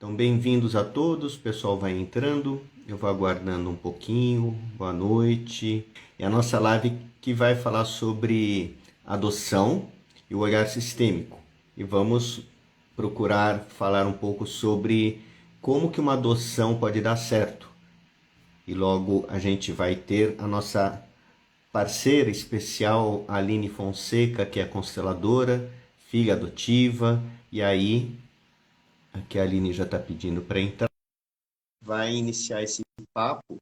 Então, bem-vindos a todos. O pessoal vai entrando. Eu vou aguardando um pouquinho. Boa noite. É a nossa live que vai falar sobre adoção e o olhar sistêmico. E vamos procurar falar um pouco sobre como que uma adoção pode dar certo. E logo a gente vai ter a nossa parceira especial, Aline Fonseca, que é consteladora, filha adotiva. E aí, aqui a Aline já está pedindo para entrar. Vai iniciar esse papo,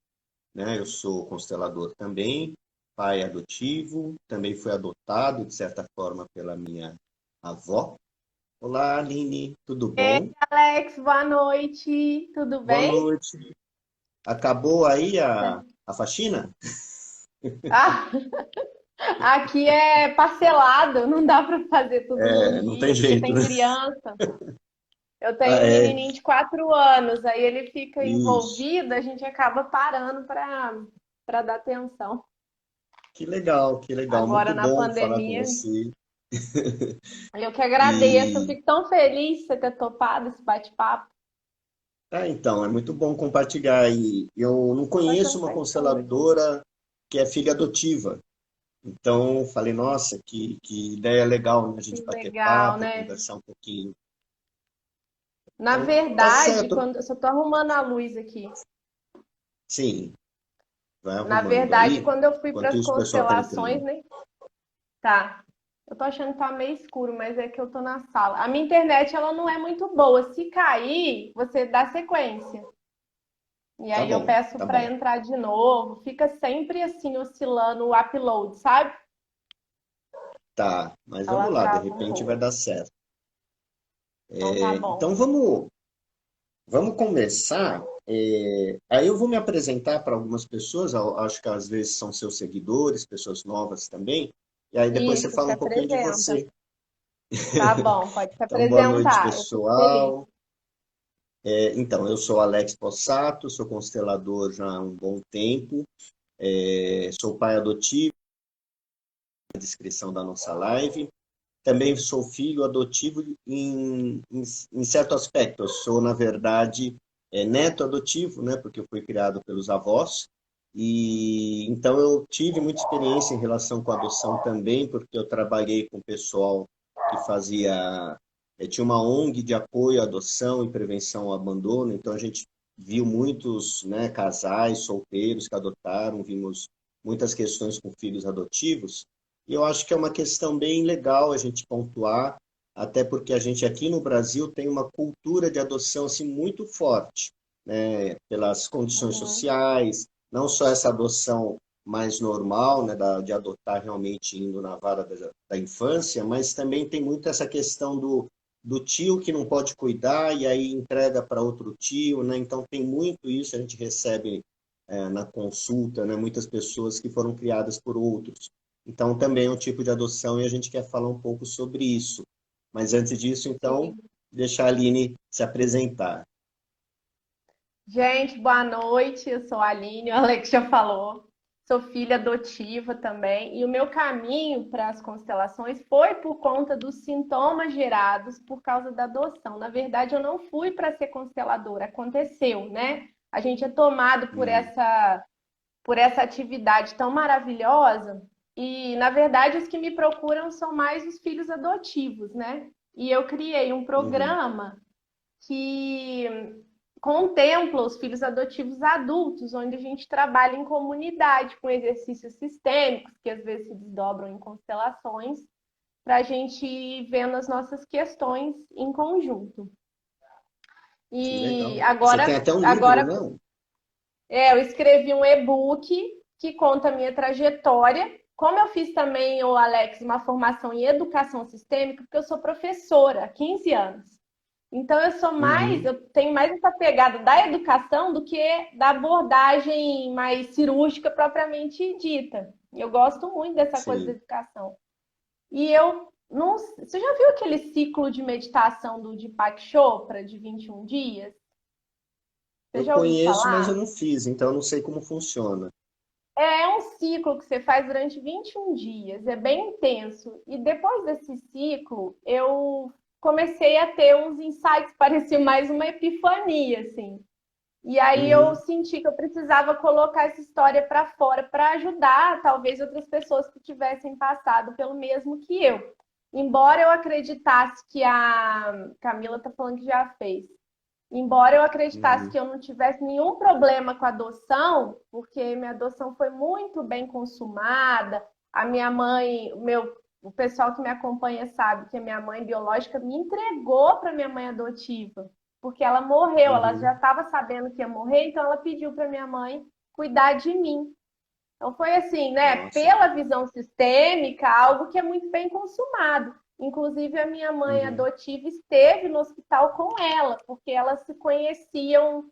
né? Eu sou constelador também, pai adotivo, também fui adotado, de certa forma, pela minha avó. Olá, Aline, tudo Ei, bom? Alex, boa noite. Tudo Boa bem? noite. Acabou aí a faxina? Ah, aqui é parcelado, não dá para fazer tudo num É, não tem dia, porque jeito, tem né? criança. Eu Ah, tenho um é. menininho de 4 anos, aí ele fica Isso. envolvido, a gente acaba parando para dar atenção. Que legal, que legal. Agora Muito na bom falar com pandemia, você. eu que agradeço, eu E, fico tão feliz de você ter topado esse bate-papo. então, é muito bom compartilhar. E eu não Poxa, conheço uma satisfação. consteladora que é filha adotiva. Então, falei, nossa, que ideia legal, né? A Que gente bater legal, papo, né? conversar um pouquinho. Na Então, tá verdade, certo. quando eu só tô arrumando a luz aqui. Sim, vai Na arrumando verdade, aí. quando eu fui para Enquanto as isso, o pessoal tá constelações, entrando. né? Tá. Eu tô achando que tá meio escuro, mas é que eu tô na sala. A minha internet, ela não é muito boa. Se cair, você dá sequência. E Tá aí eu bom, peço tá para bom. entrar de novo. Fica sempre assim, oscilando o upload, sabe? Tá, mas Ela vamos lá, de trava um repente vai pouco. dar certo. Então tá Então, bom. vamos começar. Aí eu vou me apresentar para algumas pessoas, acho que às vezes são seus seguidores, pessoas novas também. E aí depois você Isso, se fala um pouquinho de apresenta. você. Tá bom, pode se Então, boa noite, apresentar. Eu fico feliz. pessoal. Então, eu sou Alex Possato, sou constelador já há um bom tempo, sou pai adotivo, na descrição da nossa live. Também sou filho adotivo em certo aspecto. Eu sou, na verdade, neto adotivo, né, porque eu fui criado pelos avós. E então eu tive muita experiência em relação com a adoção também, porque eu trabalhei com o pessoal que fazia tinha uma ONG de apoio à adoção e prevenção ao abandono, então a gente viu muitos, né, casais solteiros que adotaram, vimos muitas questões com filhos adotivos, e eu acho que é uma questão bem legal a gente pontuar, até porque a gente aqui no Brasil tem uma cultura de adoção assim muito forte, né, pelas condições Uhum. sociais, não só essa adoção mais normal, né, de adotar realmente indo na vara da infância, mas também tem muito essa questão do tio que não pode cuidar e aí entrega para outro tio, né? Então tem muito isso, a gente recebe na consulta, né? Muitas pessoas que foram criadas por outros. Então também é um tipo de adoção e a gente quer falar um pouco sobre isso. Mas antes disso, então, Sim. deixar a Aline se apresentar. Gente, boa noite. Eu sou a Aline, o Alex já falou. Sou filha adotiva também. E o meu caminho para as constelações foi por conta dos sintomas gerados por causa da adoção. Na verdade, eu não fui para ser consteladora, aconteceu, né? A gente é tomado Hum, por essa atividade tão maravilhosa. E, na verdade, os que me procuram são mais os filhos adotivos, né? E eu criei um uhum, programa que contempla os filhos adotivos adultos, onde a gente trabalha em comunidade com exercícios sistêmicos, que às vezes se desdobram em constelações, para a gente ir vendo as nossas questões em conjunto. que E legal. Você tem agora, até um livro, agora não? eu escrevi um e-book que conta a minha trajetória. Como eu fiz também, o Alex, uma formação em educação sistêmica, porque eu sou professora há 15 anos. Então Uhum, eu tenho mais essa pegada da educação do que da abordagem mais cirúrgica propriamente dita. Eu gosto muito dessa coisa da sim. educação. E eu não, você já viu aquele ciclo de meditação do Deepak Chopra de 21 dias? Você Eu já ouviu conheço, mas eu falar? não fiz, então eu não sei como funciona. É um ciclo que você faz durante 21 dias, é bem intenso. E depois desse ciclo, eu comecei a ter uns insights, parecia mais uma epifania, assim. E aí eu Uhum. senti que eu precisava colocar essa história para fora para ajudar talvez outras pessoas que tivessem passado pelo mesmo que eu. Embora eu acreditasse que a Camila está falando que já fez. Embora eu acreditasse Uhum. que eu não tivesse nenhum problema com a adoção, porque minha adoção foi muito bem consumada, a minha mãe, o pessoal que me acompanha sabe que a minha mãe biológica me entregou para minha mãe adotiva, porque ela morreu, ela já Uhum. estava sabendo que ia morrer, então ela pediu para minha mãe cuidar de mim. Então foi assim, né, Nossa. pela visão sistêmica, algo que é muito bem consumado. Inclusive, a minha mãe Uhum. adotiva esteve no hospital com ela, porque elas se conheciam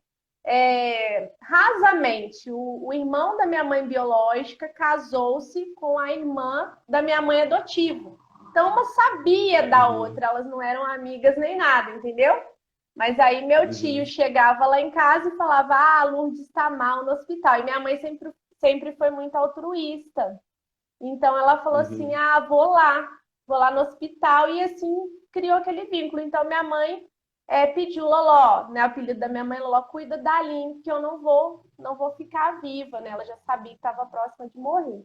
rasamente. O irmão da minha mãe biológica casou-se com a irmã da minha mãe adotiva. Então, uma sabia da Uhum. outra, elas não eram amigas nem nada, entendeu? Mas aí meu tio Uhum. chegava lá em casa e falava: Ah, a Lourdes está mal no hospital. E minha mãe sempre foi muito altruísta. Então ela falou assim: Uhum. Ah, vou lá no hospital. E assim criou aquele vínculo. Então minha mãe pediu Loló, né? O apelido da minha mãe, Loló, cuida da Aline, que eu não vou ficar viva, né? Ela já sabia que estava próxima de morrer.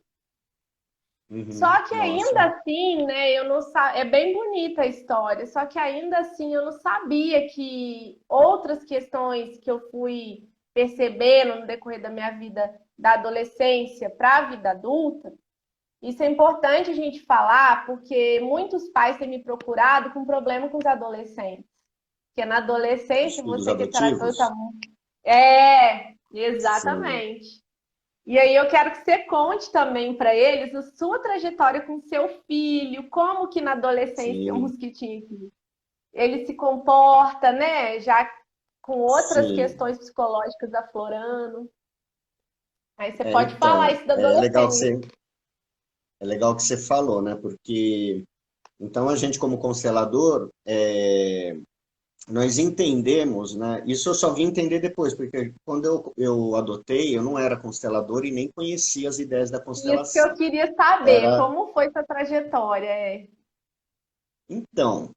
Uhum. Só que Nossa. ainda assim, né, eu não é bem bonita a história, só que ainda assim eu não sabia que outras questões que eu fui percebendo no decorrer da minha vida da adolescência para a vida adulta, isso é importante a gente falar, porque muitos pais têm me procurado com problema com os adolescentes. Porque na Os adolescência, filhos você que é terapeuta. adotivos? Sim. Exatamente. E aí eu quero que você conte também para eles a sua trajetória com seu filho, como que na adolescência, um Sim. mosquitinho aqui, ele se comporta, né? Já com outras Sim. questões psicológicas aflorando. Aí você pode falar Então, isso da adolescência. é legal que você falou, né? Porque então a gente como constelador, nós entendemos, né? Isso eu só vim entender depois, porque quando eu adotei, eu não era constelador e nem conhecia as ideias da Isso que eu constelação. queria saber, Era, como foi sua trajetória? então,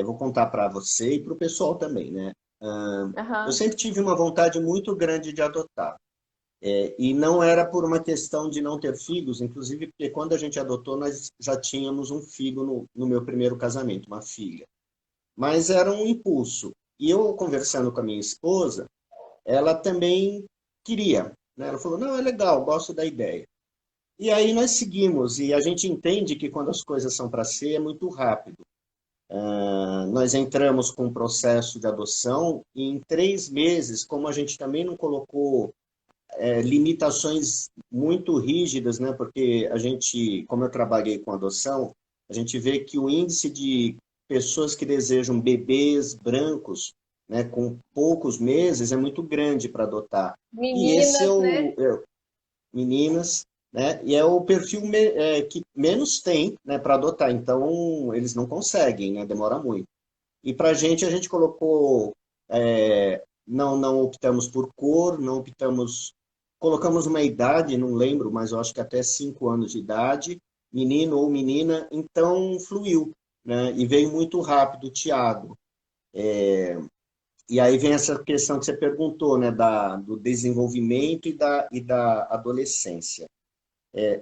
vou contar para você e para o pessoal também, né? Eu Aham. sempre tive uma vontade muito grande de adotar. E não era por uma questão de não ter filhos, inclusive porque quando a gente adotou, nós já tínhamos um filho no meu primeiro casamento, uma filha. Mas era um impulso. E eu, conversando com a minha esposa, ela também queria, né? Ela falou, não, é legal, gosto da ideia. E aí nós seguimos, e a gente entende que quando as coisas são para ser, é muito rápido. Nós entramos com um processo de adoção e em 3 meses, como a gente também não colocou limitações muito rígidas, né? Porque a gente, como eu trabalhei com adoção, a gente vê que o índice de pessoas que desejam bebês brancos, né, com poucos meses, é muito grande para adotar. E esse é Meninas, o né? meninas, né? E é o perfil que menos tem, né, para adotar. Então eles não conseguem, né? Demora muito. E para a gente colocou, não optamos por cor, não optamos, colocamos uma idade, não lembro, mas eu acho que até 5 anos de idade, menino ou menina, então fluiu, né? E veio muito rápido o Tiago. E aí vem essa questão que você perguntou, né, do desenvolvimento e da adolescência.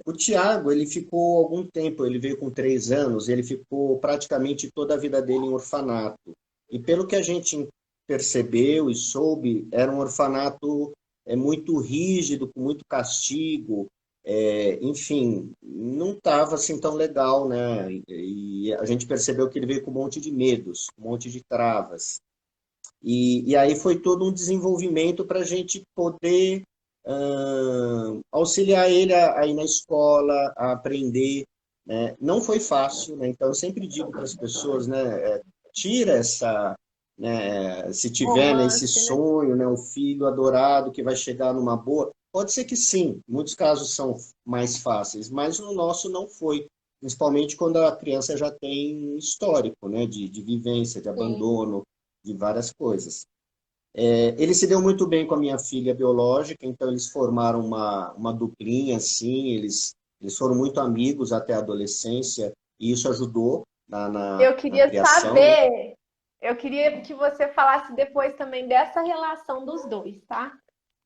O Tiago, ele ficou algum tempo, ele veio com 3 anos, ele ficou praticamente toda a vida dele em orfanato. E pelo que a gente percebeu e soube, era um orfanato muito rígido, com muito castigo, enfim, não estava assim tão legal, né? E a gente percebeu que ele veio com um monte de medos, um monte de travas. E aí foi todo um desenvolvimento para a gente poder auxiliar ele a ir na escola, a aprender, né? Não foi fácil, né? Então eu sempre digo para as pessoas, né, tira essa, né, se tiver, né, esse Romance, né? sonho, né, o filho adorado que vai chegar numa boa, pode ser que sim, muitos casos são mais fáceis, mas no nosso não foi, principalmente quando a criança já tem histórico, né, de vivência, de Sim. abandono, de várias coisas. Ele se deu muito bem com a minha filha biológica, então eles formaram uma duplinha, assim, eles foram muito amigos até a adolescência, e isso ajudou. Eu na queria criação, né? saber, eu queria que você falasse depois também dessa relação dos dois, tá?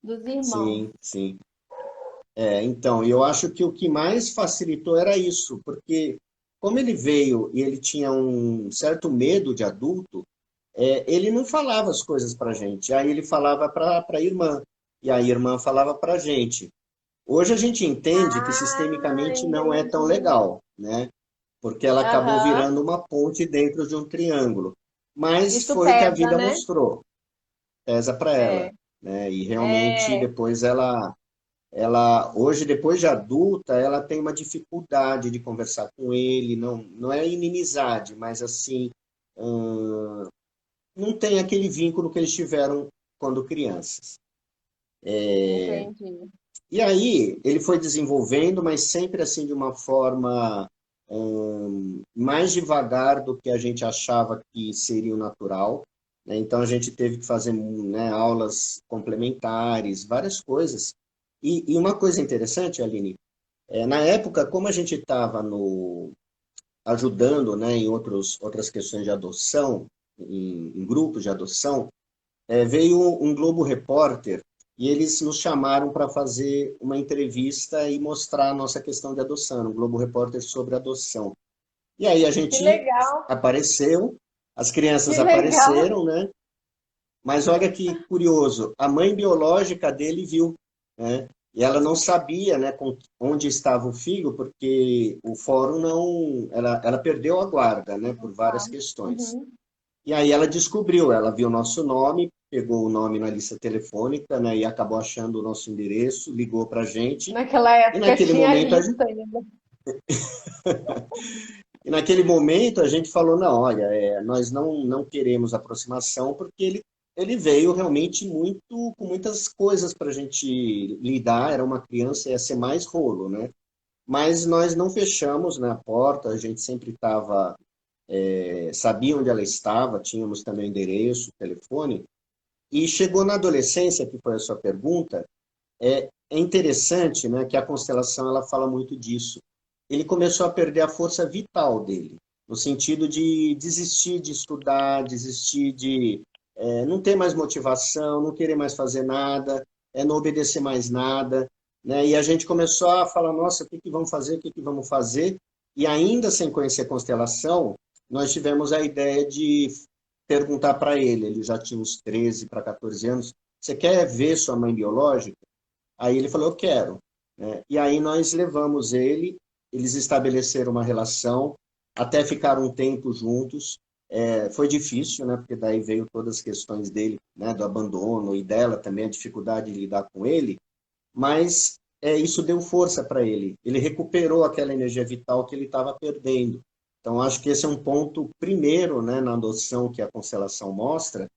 Dos irmãos. Sim, sim. Então, eu acho que o que mais facilitou era isso, porque como ele veio e ele tinha um certo medo de adulto, ele não falava as coisas para a gente. Aí ele falava para a irmã, e a irmã falava para a gente. Hoje a gente entende que Ah, sistemicamente não é tão entendi. legal, né? Porque ela acabou Aham. virando uma ponte dentro de um triângulo. Mas Isso foi o que a pesa, vida né? mostrou, pesa para ela, É, né? E realmente é. depois ela hoje depois de adulta, ela tem uma dificuldade de conversar com ele, não é inimizade, mas assim, hum, não tem aquele vínculo que eles tiveram quando crianças. Entendi. E aí ele foi desenvolvendo, mas sempre assim de uma forma mais devagar do que a gente achava que seria o natural, né? Então a gente teve que fazer, né, aulas complementares, várias coisas. E uma coisa interessante, Aline, na época, como a gente estava no ajudando, né, em outras questões de adoção, em grupos de adoção, veio um Globo Repórter e eles nos chamaram para fazer uma entrevista e mostrar a nossa questão de adoção, um Globo Repórter sobre adoção. E aí a Que gente legal, apareceu, as que crianças legal. apareceram, né? Mas olha que curioso, a mãe biológica dele viu, né? E ela não sabia, né, onde estava o filho, porque o fórum não, ela perdeu a guarda, né, por várias Tá. questões. Uhum. E aí ela descobriu, ela viu o nosso nome, pegou o nome na lista telefônica, né, e acabou achando o nosso endereço, ligou para a gente. Naquela E época naquele tinha momento, lista ainda. a gente falou, não, olha, nós não queremos aproximação porque ele veio realmente muito com muitas coisas para a gente lidar. Era uma criança, ia ser mais rolo, né? Mas nós não fechamos, né, a porta, a gente sempre estava, sabia onde ela estava, tínhamos também o endereço, o telefone. E chegou na adolescência, que foi a sua pergunta, é interessante, né, que a constelação ela fala muito disso. Ele começou a perder a força vital dele, no sentido de desistir de estudar, desistir de não ter mais motivação, não querer mais fazer nada, não obedecer mais nada, né? E a gente começou a falar, nossa, o que que vamos fazer, o que que vamos fazer? E ainda sem conhecer a constelação, nós tivemos a ideia de perguntar para ele já tinha uns 13 para 14 anos, você quer ver sua mãe biológica? Aí ele falou, eu quero, né? E aí nós levamos ele, eles estabeleceram uma relação, até ficar um tempo juntos. Foi difícil, né? Porque daí veio todas as questões dele, né? Do abandono e dela também, a dificuldade de lidar com ele. Mas isso deu força para ele. Ele recuperou aquela energia vital que ele estava perdendo. Então, acho que esse é um ponto primeiro, né, na adoção que a constelação mostra,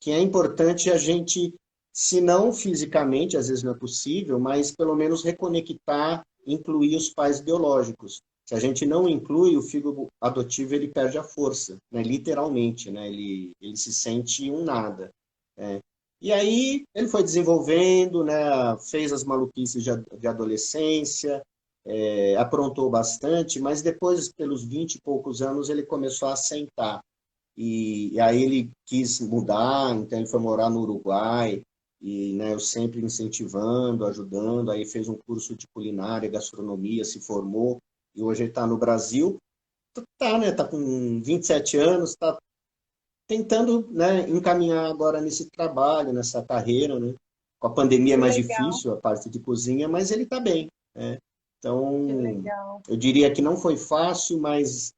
que é importante a gente, se não fisicamente, às vezes não é possível, mas pelo menos reconectar, incluir os pais biológicos. Se a gente não inclui, o filho adotivo ele perde a força, né? Literalmente, né? Ele se sente um nada. Né? E aí ele foi desenvolvendo, né? Fez as maluquices de adolescência, aprontou bastante, mas depois, pelos 20 e poucos anos, ele começou a assentar. E aí ele quis mudar, então ele foi morar no Uruguai, e né, eu sempre incentivando, ajudando, aí fez um curso de culinária, gastronomia, se formou, e hoje ele está no Brasil, tá, né, tá com 27 anos, está tentando, né, encaminhar agora nesse trabalho, nessa carreira, né, com a pandemia é Que mais legal, difícil, a parte de cozinha, mas ele está bem, né, que então legal. eu diria que não foi fácil, mas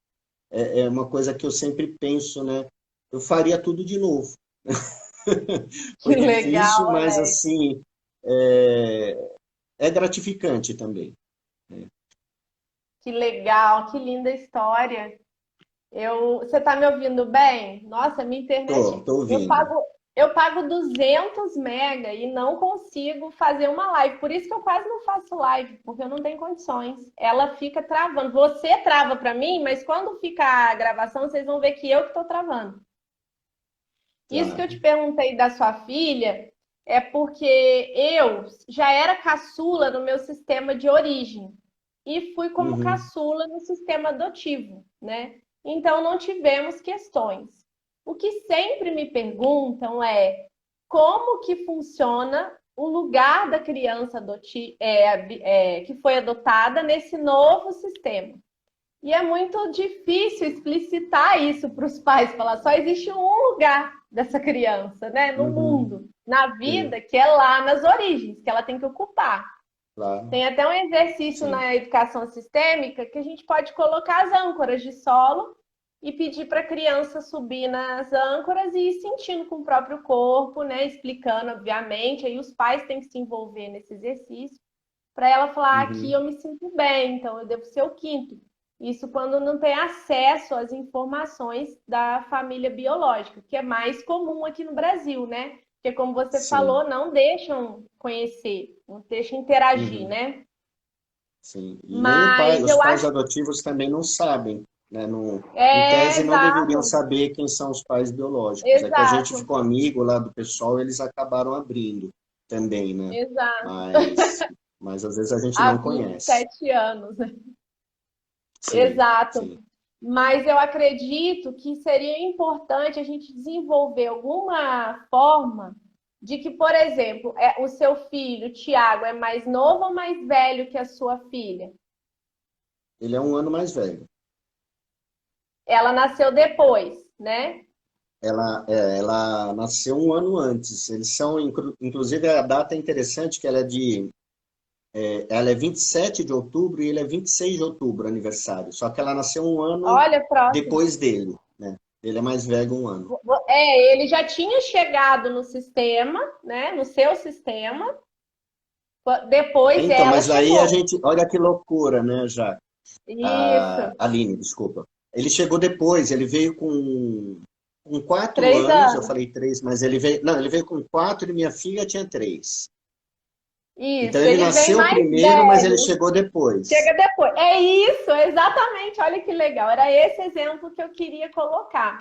é uma coisa que eu sempre penso, né? Eu faria tudo de novo. Que Foi legal, difícil, mas Alex. assim é gratificante também. Né? Que legal, que linda história. Você está me ouvindo bem? Nossa, minha internet, Tô ouvindo. eu pago 200 mega e não consigo fazer uma live. Por isso que eu quase não faço live, porque eu não tenho condições. Ela fica travando. Você trava para mim, mas quando fica a gravação, vocês vão ver que eu que estou travando. Isso que eu te Tá. perguntei da sua filha é porque eu já era caçula no meu sistema de origem e fui como Uhum. caçula no sistema adotivo, né? então não tivemos questões. O que sempre me perguntam é como que funciona o lugar da criança que foi adotada nesse novo sistema. E é muito difícil explicitar isso para os pais, falar só existe um lugar dessa criança, né, no Uhum. mundo, na Sim, vida, que é lá nas origens, que ela tem que ocupar. claro. Tem até um exercício Sim. na educação sistêmica que a gente pode colocar as âncoras de solo e pedir para a criança subir nas âncoras e ir sentindo com o próprio corpo, né? Explicando, obviamente. Aí os pais têm que se envolver nesse exercício para ela falar: aqui Uhum. eu me sinto bem, então eu devo ser o quinto. Isso quando não tem acesso às informações da família biológica, que é mais comum aqui no Brasil, né? Porque, como você Sim. falou, não deixam conhecer, não deixam interagir, Uhum. né? Sim. E nem Mas os eu pais acho. adotivos também não sabem, né? Em É, tese, não deveriam exato, saber quem são os pais biológicos. É que a gente exato, ficou amigo lá do pessoal, eles acabaram abrindo também, né? exato. Mas, mas às vezes a gente Há não conhece. 27 anos, né? Sim, Exato. sim. Mas eu acredito que seria importante a gente desenvolver alguma forma de que, por exemplo, o seu filho, Tiago, é mais novo ou mais velho que a sua filha? Ele é um ano mais velho. Ela nasceu depois, né? Ela nasceu um ano antes. Eles são, inclusive, a data é interessante, que ela é 27 de outubro e ele é 26 de outubro, aniversário. Só que ela nasceu um ano Olha, próximo. depois dele, né? Ele é mais velho um ano. Ele já tinha chegado no sistema, né? No seu sistema. Depois Então, ela mas aí a chegou. gente, olha que loucura, né, já. Isso. Aline, desculpa. Ele chegou depois, ele veio com 4 anos, eu 3 anos. falei 3, mas ele veio, não, ele veio com 4 e minha filha tinha 3. Então Isso. ele Ele vem nasceu mais primeiro, mas ele velho. chegou depois. Chega depois. É isso, exatamente. Olha que legal. Era esse exemplo que eu queria colocar.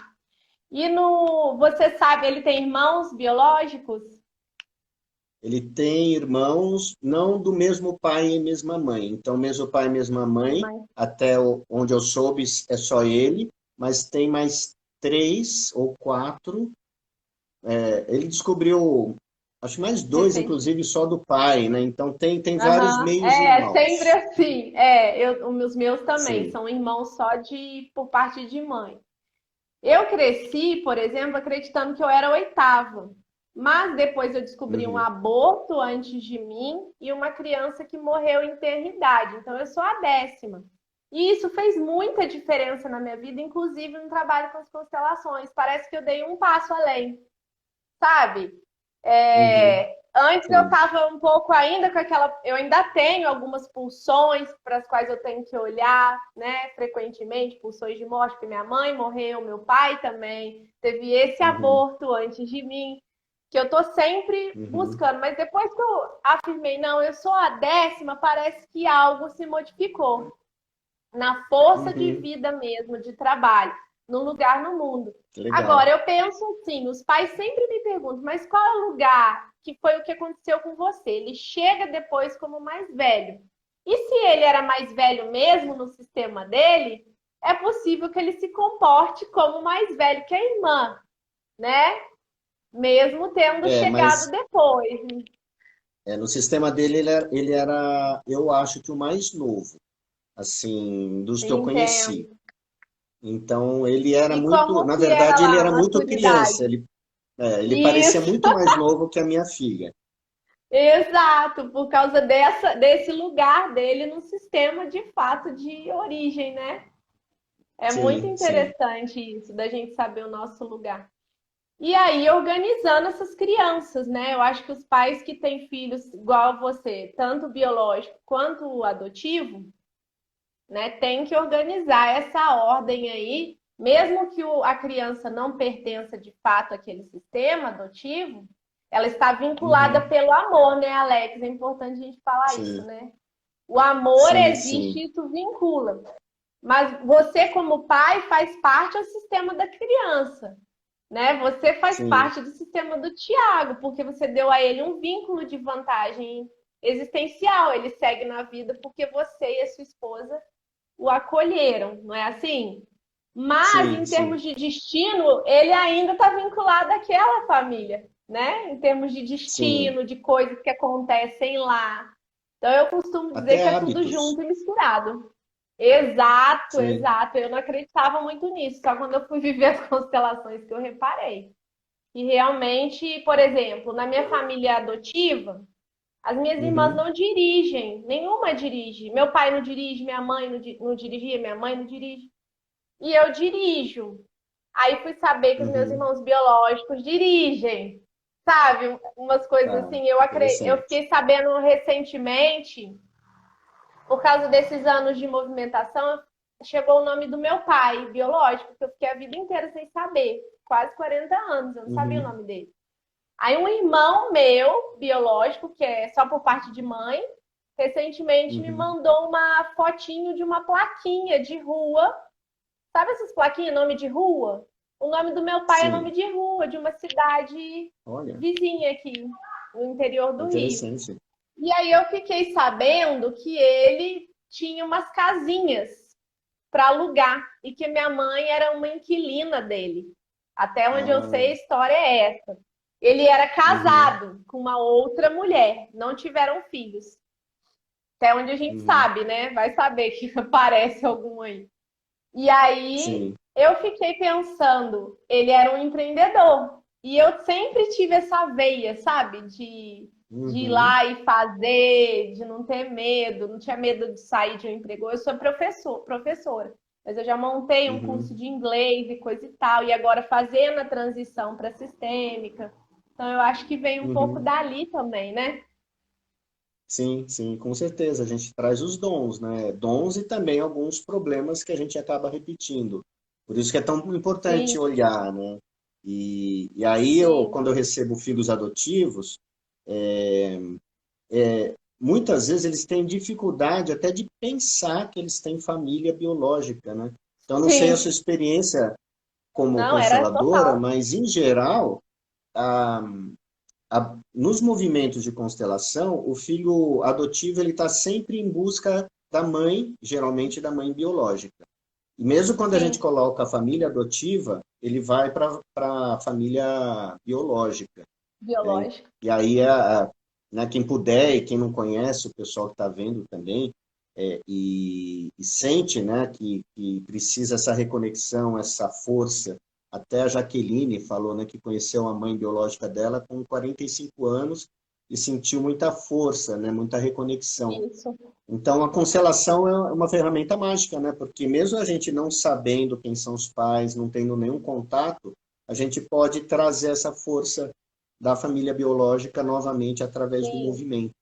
E no, você sabe, ele tem irmãos biológicos? Ele tem irmãos não do mesmo pai e mesma mãe. Então, mesmo pai e mesma mãe, até onde eu soube, é só ele, mas tem mais 3 ou 4. Ele descobriu, acho mais 2, Recente. inclusive, só do pai, né? Então, tem vários Aham. meios É, sempre irmãos. assim. Os meus também Sim. são irmãos só por parte de mãe. Eu cresci, por exemplo, acreditando que eu era oitava. Mas depois eu descobri um Uhum. aborto antes de mim e uma criança que morreu em tenridade. Então eu sou a 10ª. E isso fez muita diferença na minha vida, inclusive no trabalho com as constelações. Parece que eu dei um passo além, sabe? Uhum. Antes eu Sim. estava um pouco ainda com aquela. Eu ainda tenho algumas pulsões para as quais eu tenho que olhar, né? Frequentemente, pulsões de morte, porque minha mãe morreu, meu pai também teve esse Uhum. aborto antes de mim, que eu tô sempre Uhum. buscando. Mas depois que eu afirmei, não, eu sou a 10ª, parece que algo se modificou na força de Uhum. vida mesmo, de trabalho, no lugar no mundo. Agora, Legal. eu penso assim, os pais sempre me perguntam, mas qual é o lugar que foi o que aconteceu com você? Ele chega depois como mais velho. E se ele era mais velho mesmo no sistema dele, é possível que ele se comporte como mais velho que a irmã, né? Mesmo tendo chegado Mas depois. no sistema dele, ele era, eu acho que o mais novo, assim, dos que eu conheci. Entendo. Então, ele era E muito, como na que era verdade, ele lá a era muito criança. maturidade? Ele parecia Isso. muito mais novo que a minha filha. Exato, por causa desse lugar dele no sistema de fato de origem, né? É muito Sim, sim. interessante isso, da gente saber o nosso lugar. E aí, organizando essas crianças, né? Eu acho que os pais que têm filhos igual a você, tanto biológico quanto adotivo, né, tem que organizar essa ordem aí, mesmo que a criança não pertença de fato àquele sistema adotivo, ela está vinculada Uhum. pelo amor, né, Alex? É importante a gente falar isso, Sim, né? O amor sim, existe sim, e isso vincula. Mas você, como pai, faz parte do sistema da criança, né? Você faz sim. parte do sistema do Tiago, porque você deu a ele um vínculo de vantagem existencial. Ele segue na vida porque você e a sua esposa o acolheram, não é assim? Mas, sim, em sim. termos de destino, ele ainda está vinculado àquela família, né? Em termos de Sim. destino, de coisas que acontecem lá. Então, eu costumo dizer Até que é tudo hábitos. junto e misturado. Exato, Sim. exato. Eu não acreditava muito nisso, só quando eu fui viver as constelações que eu reparei. E realmente, por exemplo, na minha família adotiva, as minhas irmãs Uhum, não dirigem, nenhuma dirige. Meu pai não dirige, minha mãe não dirigia, minha mãe não dirige. E eu dirijo. Aí fui saber que os meus uhum. irmãos biológicos dirigem, sabe? Umas coisas Tá, assim. Eu interessante. fiquei sabendo recentemente, por causa desses anos de movimentação, chegou o nome do meu pai biológico, que eu fiquei a vida inteira sem saber. Quase 40 anos, eu não sabia o Uhum, nome dele. Aí um irmão meu, biológico, que é só por parte de mãe, recentemente me uhum, mandou uma fotinho de uma plaquinha de rua. Sabe essas plaquinhas, nome de rua? O nome do meu pai é nome sim. de rua, de uma cidade Olha, vizinha aqui, no interior do Rio. interessante. E aí eu fiquei sabendo que ele tinha umas casinhas para alugar e que minha mãe era uma inquilina dele. Até onde eu Ah, sei, a história é essa. Ele era uhum, casado com uma outra mulher, não tiveram filhos. Até onde a gente uhum, sabe, né? Vai saber que aparece algum aí. E aí sim. eu fiquei pensando, ele era um empreendedor. E eu sempre tive essa veia, sabe? De ir Uhum, lá e fazer, de não ter medo, não tinha medo de sair de um emprego. Eu sou professora, mas eu já montei um curso uhum, de inglês e coisa e tal, e agora fazendo a transição para sistêmica. Então eu acho que vem um pouco uhum. dali também, né? Sim, sim, com certeza. A gente traz os dons, né? Dons e também alguns problemas que a gente acaba repetindo. Por isso que é tão importante Sim, olhar, né? E aí, sim, quando eu recebo filhos adotivos, muitas vezes eles têm dificuldade até de pensar que eles têm família biológica, né? Então, não sei a sua sim. experiência como Não, era consteladora, total. mas, em geral, a, nos movimentos de constelação, o filho adotivo ele está sempre em busca da mãe, geralmente da mãe biológica. E mesmo quando a gente Sim, coloca a família adotiva, ele vai para a família biológica. biológico. E aí, né, quem puder e quem não conhece, o pessoal que está vendo também, e sente, né, que precisa essa reconexão, essa força. Até a Jaqueline falou, né, que conheceu a mãe biológica dela com 45 anos e sentiu muita força, né, muita reconexão. Isso. Então, a constelação é uma ferramenta mágica, né, porque mesmo a gente não sabendo quem são os pais, não tendo nenhum contato, a gente pode trazer essa força da família biológica novamente através do Sim, movimento.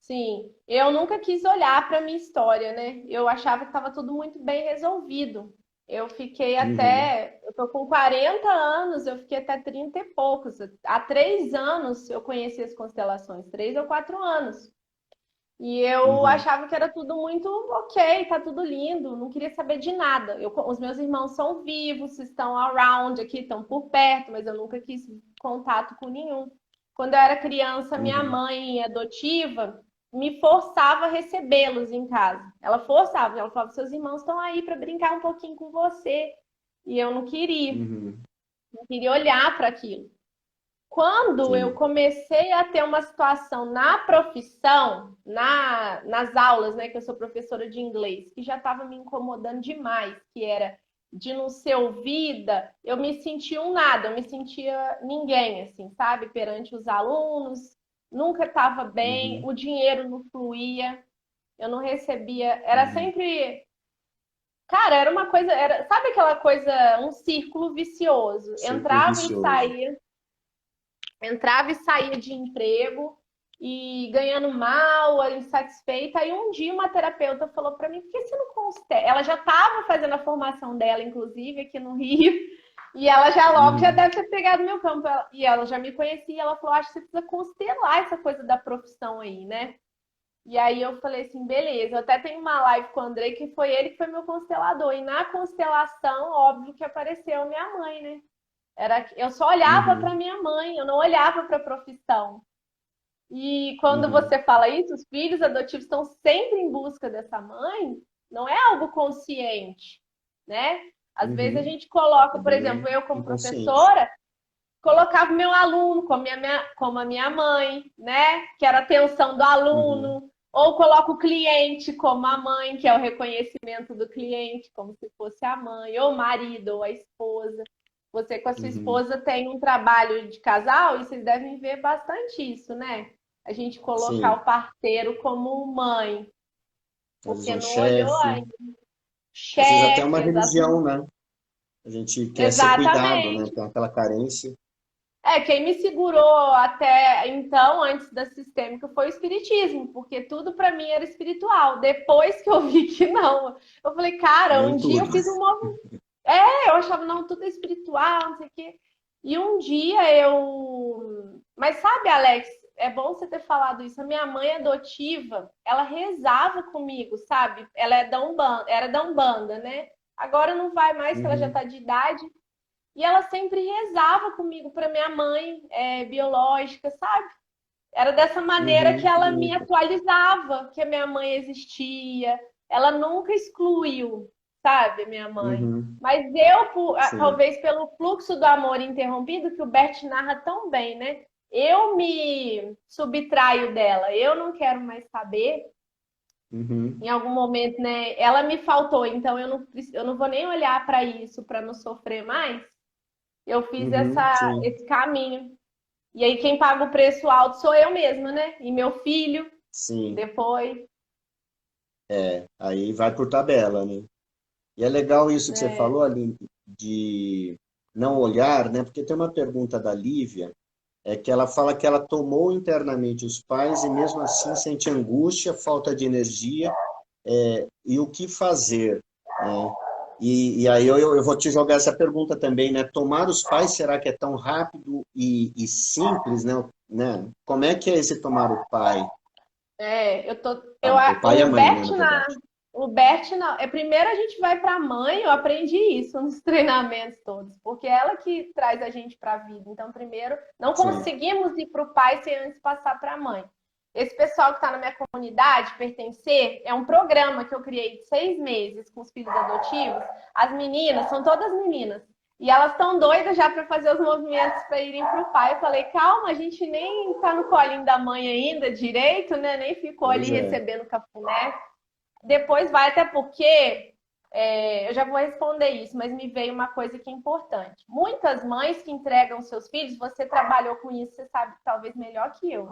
sim. Eu nunca quis olhar para minha história, né? Eu achava que estava tudo muito bem resolvido. Eu fiquei Uhum, até. Eu tô com 40 anos, eu fiquei até 30 e poucos. Há 3 anos eu conheci as constelações, 3 ou 4 anos. E eu uhum, achava que era tudo muito ok, tá tudo lindo, não queria saber de nada. Os meus irmãos são vivos, estão around aqui, estão por perto, mas eu nunca quis contato com nenhum. Quando eu era criança, minha uhum, mãe adotiva me forçava a recebê-los em casa. Ela forçava, ela falava: seus irmãos estão aí para brincar um pouquinho com você. E eu uhum, não queria olhar para aquilo. Quando eu sim, comecei a ter uma situação na profissão, nas aulas, né, que eu sou professora de inglês, que já estava me incomodando demais, que era de não ser ouvida, eu me sentia um nada, eu me sentia ninguém, assim, sabe, perante os alunos, nunca estava bem, uhum, o dinheiro não fluía, eu não recebia, era uhum. sempre, cara, era uma coisa, sabe aquela coisa, um círculo vicioso, Círculo vicioso. entrava e saía de emprego e ganhando mal, insatisfeita. Aí um dia uma terapeuta falou para mim: por que você não constela? Ela já estava fazendo a formação dela, inclusive, aqui no Rio. E ela já logo já Uhum, deve ter pegado meu campo. E ela já me conhecia. Ela falou: acho que você precisa constelar essa coisa da profissão aí, né? E aí eu falei assim, beleza. Eu até tenho uma live com o Andrei, que foi ele que foi meu constelador. E na constelação, óbvio que apareceu a minha mãe, né? Eu só olhava para uhum, minha mãe, eu não olhava para a profissão. E quando uhum, você fala isso, os filhos adotivos estão sempre em busca dessa mãe, não é algo consciente, né? Às vezes a Uhum. gente coloca, É por bem exemplo, eu como inconsciente. professora, colocava o meu aluno como a minha mãe, né? Que era a atenção do Uhum. aluno. Ou coloco o cliente como a mãe, que é o reconhecimento do cliente, como se fosse a mãe, ou o marido, ou a esposa. Você com a sua Uhum. esposa tem um trabalho de casal e vocês devem ver bastante isso, né? A gente colocar Sim. o parceiro como mãe, Às vezes porque um não olhou chefe, ainda. às vezes até uma Chefe, religião, exatamente. né? A gente quer ser cuidado, né? Exatamente. Tem aquela carência. Quem me segurou até então, antes da sistêmica, foi o espiritismo, porque tudo para mim era espiritual. Depois que eu vi que não, eu falei, cara, um Nem dia eu tudo. fiz um movimento. Eu achava, não, tudo é espiritual, não sei o quê. E um dia eu. Mas sabe, Alex, é bom você ter falado isso. A minha mãe adotiva, ela rezava comigo, sabe? Ela é da Umbanda, era da Umbanda, né? Agora não vai mais, que ela já Uhum. está de idade. E ela sempre rezava comigo para minha mãe biológica, sabe? Era dessa maneira que Uhum. Que ela me bonito. atualizava, que a minha mãe existia. Ela nunca excluiu, sabe, a minha mãe. Uhum. Mas eu, Sim. talvez pelo fluxo do amor interrompido, que o Bert narra tão bem, né? Eu me subtraio dela, eu não quero mais saber. Em Uhum. algum momento, né? Ela me faltou, então eu não vou nem olhar para isso para não sofrer mais. Eu fiz Uhum. Sim. esse caminho. E aí quem paga o preço alto sou eu mesma, né? E meu filho, Sim. depois. Aí vai por tabela, né? E é legal isso que você É, falou ali de não olhar, né? Porque tem uma pergunta da Lívia, é que ela fala que ela tomou internamente os pais e mesmo assim sente angústia, falta de energia, e o que fazer, né? E aí eu vou te jogar essa pergunta também, né? Tomar os pais, será que é tão rápido e simples, né? Como é que é esse tomar o pai? eu tô. O pai e a mãe, né, na verdade. O Bert não. Primeiro a gente vai para a mãe, eu aprendi isso nos treinamentos todos, porque é ela que traz a gente para a vida. Então, primeiro, não Sim. conseguimos ir para o pai sem antes passar para a mãe. Esse pessoal que está na minha comunidade, Pertencer, é um programa que eu criei de 6 meses com os filhos adotivos. As meninas, são todas meninas, e elas estão doidas já para fazer os movimentos para irem para o pai. Eu falei, calma, a gente nem está no colinho da mãe ainda direito, né? Nem ficou ali Pois é. recebendo cafuné. Depois vai, até porque eu já vou responder isso, mas me veio uma coisa que é importante. Muitas mães que entregam seus filhos, você trabalhou com isso, você sabe talvez melhor que eu.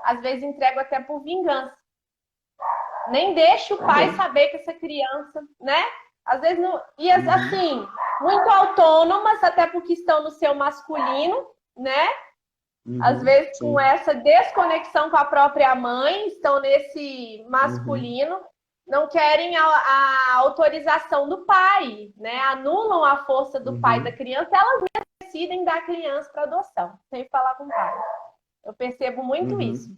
Às vezes entregam até por vingança. Nem deixa o pai Também. saber que essa criança, né? Às vezes não. E Uhum. assim, muito autônomas, até porque estão no seu masculino, né? Às Uhum. vezes com Sim. essa desconexão com a própria mãe, estão nesse Uhum. masculino, não querem a autorização do pai, né? Anulam a força do pai da Uhum. criança, elas decidem dar a criança para adoção, sem falar com o pai. Eu percebo muito isso. Uhum.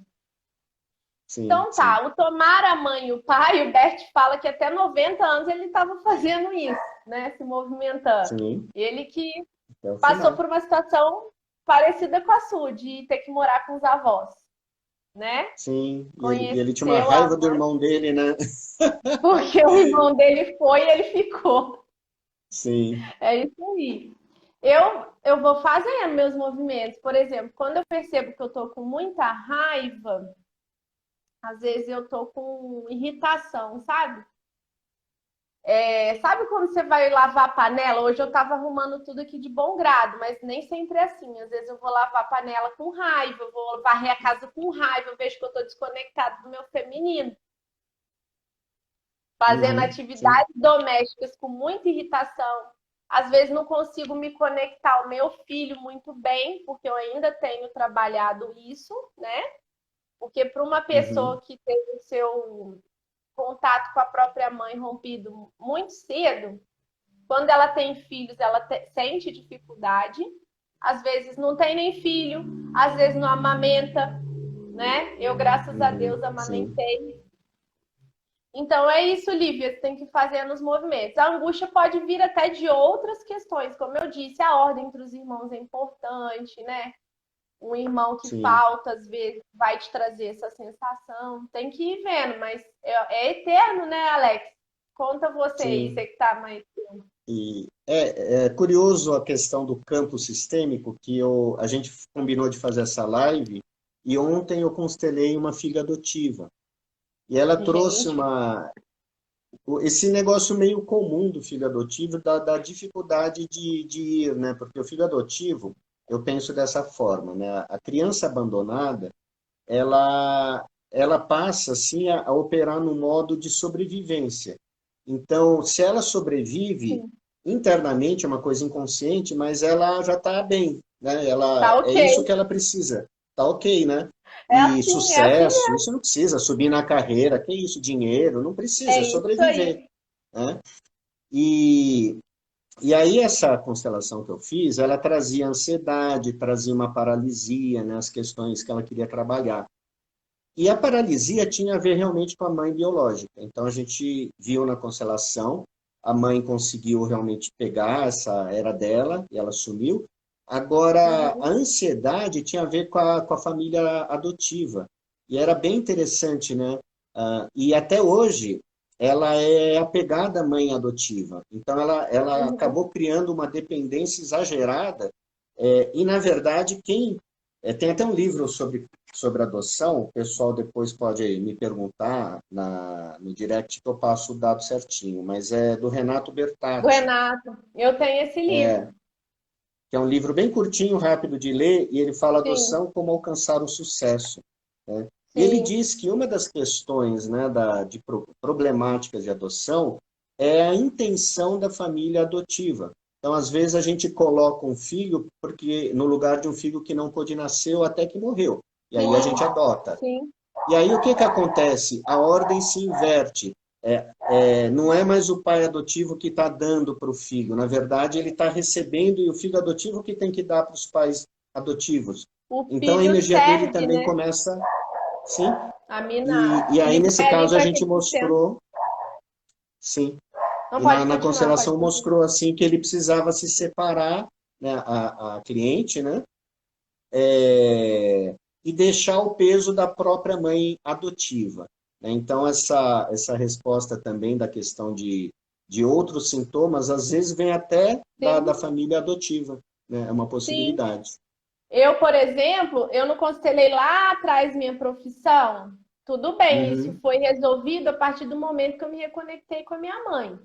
Sim, Então sim. tá, o tomar a mãe e o pai, o Bert fala que até 90 anos ele estava fazendo isso, né? Se movimentando. Sim, Ele que até o passou final. por uma situação parecida com a sua, de ter que morar com os avós, né? Sim, e ele tinha uma Conheceu a raiva do irmão dele, né? porque o irmão dele foi e ele ficou. Sim. É isso aí. Eu vou fazendo meus movimentos. Por exemplo, quando eu percebo que eu tô com muita raiva, às vezes eu tô com irritação, sabe? Sabe quando você vai lavar a panela? Hoje eu tava arrumando tudo aqui de bom grado, mas nem sempre é assim. Às vezes eu vou lavar a panela com raiva, eu vou varrer a casa com raiva, eu vejo que eu tô desconectado do meu feminino. Fazendo Uhum. Sim. atividades domésticas com muita irritação. Às vezes não consigo me conectar ao meu filho muito bem, porque eu ainda tenho trabalhado isso, né? Porque para uma pessoa Uhum. que teve o seu contato com a própria mãe rompido muito cedo, quando ela tem filhos, ela sente dificuldade. Às vezes não tem nem filho, às vezes não amamenta, né? Eu, graças a Deus, Uhum. Sim. amamentei. Então é isso, Lívia, você tem que fazer nos movimentos. A angústia pode vir até de outras questões, como eu disse, a ordem entre os irmãos é importante, né? Um irmão que Sim. falta, às vezes, vai te trazer essa sensação. Tem que ir vendo, mas é eterno, né, Alex? Conta você aí, você Sim. que tá mais. E é curioso a questão do campo sistêmico, que a gente combinou de fazer essa live, e ontem eu constelei uma filha adotiva. E ela trouxe Gente, esse negócio meio comum do filho adotivo, da dificuldade de ir, né? Porque o filho adotivo, eu penso dessa forma, né? A criança abandonada, ela passa, assim, a operar no modo de sobrevivência. Então, se ela sobrevive, sim, internamente, é uma coisa inconsciente, mas ela já está bem, né? tá É isso que ok. ela precisa. Tá ok, né? E É assim sucesso, mesmo. isso não precisa subir na carreira, que isso, dinheiro, não precisa, É é isso sobreviver, aí. né? E, e aí essa constelação que eu fiz, ela trazia ansiedade, trazia uma paralisia, né, as questões que ela queria trabalhar. E a paralisia tinha a ver realmente com a mãe biológica. Então a gente viu na constelação, a mãe conseguiu realmente pegar, essa era dela, e ela sumiu. Agora, a Uhum. ansiedade tinha a ver com a família adotiva. E era bem interessante, né? E até hoje, ela é apegada à mãe adotiva. Então, ela Uhum. acabou criando uma dependência exagerada. E, na verdade, tem até um livro sobre adoção, o pessoal depois pode me perguntar no direct que eu passo o dado certinho, mas é do Renato Do Bertatti, Renato, eu tenho esse livro. que é um livro bem curtinho, rápido de ler, e ele fala Sim, adoção como alcançar o sucesso. Né? E ele sim. diz que uma das questões, né, problemáticas de adoção é a intenção da família adotiva. Então, às vezes, a gente coloca um filho porque no lugar de um filho que não pôde nascer ou até que morreu. E aí a Sim, gente adota. sim. E aí o que que acontece? A ordem se inverte. Não é mais o pai adotivo que está dando para o filho. Na verdade, ele está recebendo e o filho adotivo que tem que dar para os pais adotivos. O Então a filho energia dele serve, também né? começa, sim. A mina, E aí ele nesse vai ali caso a para gente aquele sustento. mostrou, sim. Não E pode na continuar, pode constelação continuar. mostrou assim que ele precisava se separar, né, a cliente, né? E deixar o peso da própria mãe adotiva. Né? Então, essa resposta também da questão de outros sintomas, às vezes vem até da Sim, família adotiva. Né? É uma sim. possibilidade. Eu, por exemplo, eu não constelei lá atrás minha profissão. Tudo bem, isso Uhum, foi resolvido a partir do momento que eu me reconectei com a minha mãe.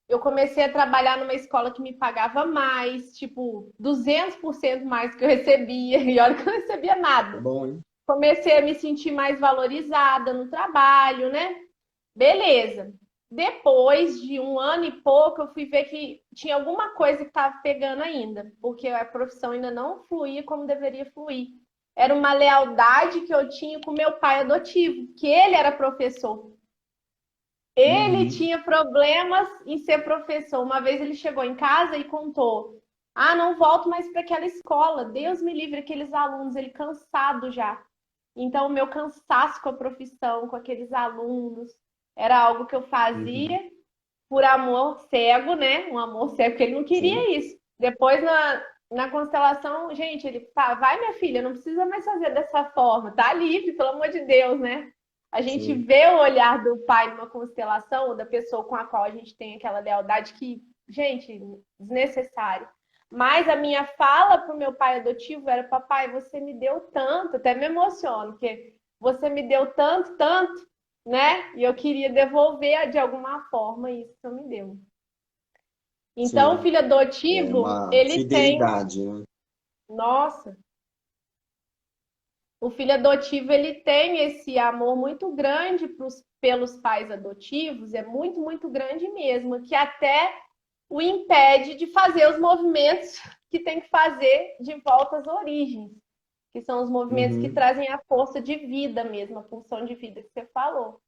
Eu comecei a trabalhar numa escola que me pagava mais, tipo, 200% mais que eu recebia, e olha que eu não recebia tá nada. bom, hein? Comecei a me sentir mais valorizada no trabalho, né? Beleza. Depois de um ano e pouco, eu fui ver que tinha alguma coisa que estava pegando ainda, porque a profissão ainda não fluía como deveria fluir. Era uma lealdade que eu tinha com meu pai adotivo, que ele era professor. Ele Uhum, tinha problemas em ser professor. Uma vez ele chegou em casa e contou: Ah, não volto mais para aquela escola. Deus me livre, aqueles alunos, ele cansado já. Então, o meu cansaço com a profissão, com aqueles alunos, era algo que eu uhum, fazia por amor cego, né? Um amor cego, porque ele não sim, queria isso. Depois, na constelação, gente, ele fala, vai, minha filha, não precisa mais fazer dessa forma, tá livre, pelo amor de Deus, né? A gente sim. vê o olhar do pai numa constelação, ou da pessoa com a qual a gente tem aquela lealdade que, gente, desnecessário. Mas a minha fala para o meu pai adotivo era: Papai, você me deu tanto, até me emociono, porque você me deu tanto, tanto, né? E eu queria devolver de alguma forma isso que você me deu. Então, o Sim. filho É adotivo, uma ele tem, fidelidade, né? nossa, o filho adotivo ele tem esse amor muito grande pelos pais adotivos, é muito, muito grande mesmo, que até o impede de fazer os movimentos que tem que fazer de volta às origens, que são os movimentos que Uhum, trazem a força de vida mesmo, a função de vida que você falou.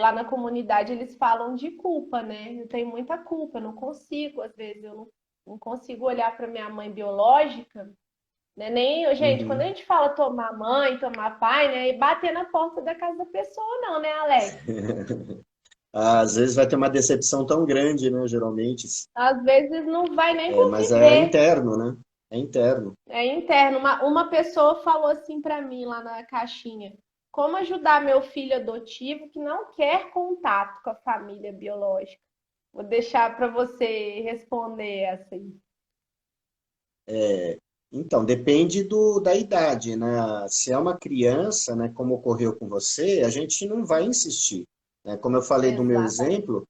Lá na comunidade eles falam de culpa, né? Eu tenho muita culpa, eu não consigo, às vezes, eu não consigo olhar para minha mãe biológica, né? Nem, gente, quando a uhum. gente fala tomar mãe, tomar pai, né? E bater na porta da casa da pessoa, não, né, Alex? Às vezes vai ter uma decepção tão grande, né? Geralmente. Às vezes não vai nem Mas é conviver, interno, né? É interno. é interno. Uma pessoa falou assim para mim lá na caixinha: como ajudar meu filho adotivo que não quer contato com a família biológica? Vou deixar para você responder essa aí. Então, depende da idade, né? Se é uma criança, né, como ocorreu com você, a gente não vai insistir, né? Como eu falei do meu Exatamente. exemplo,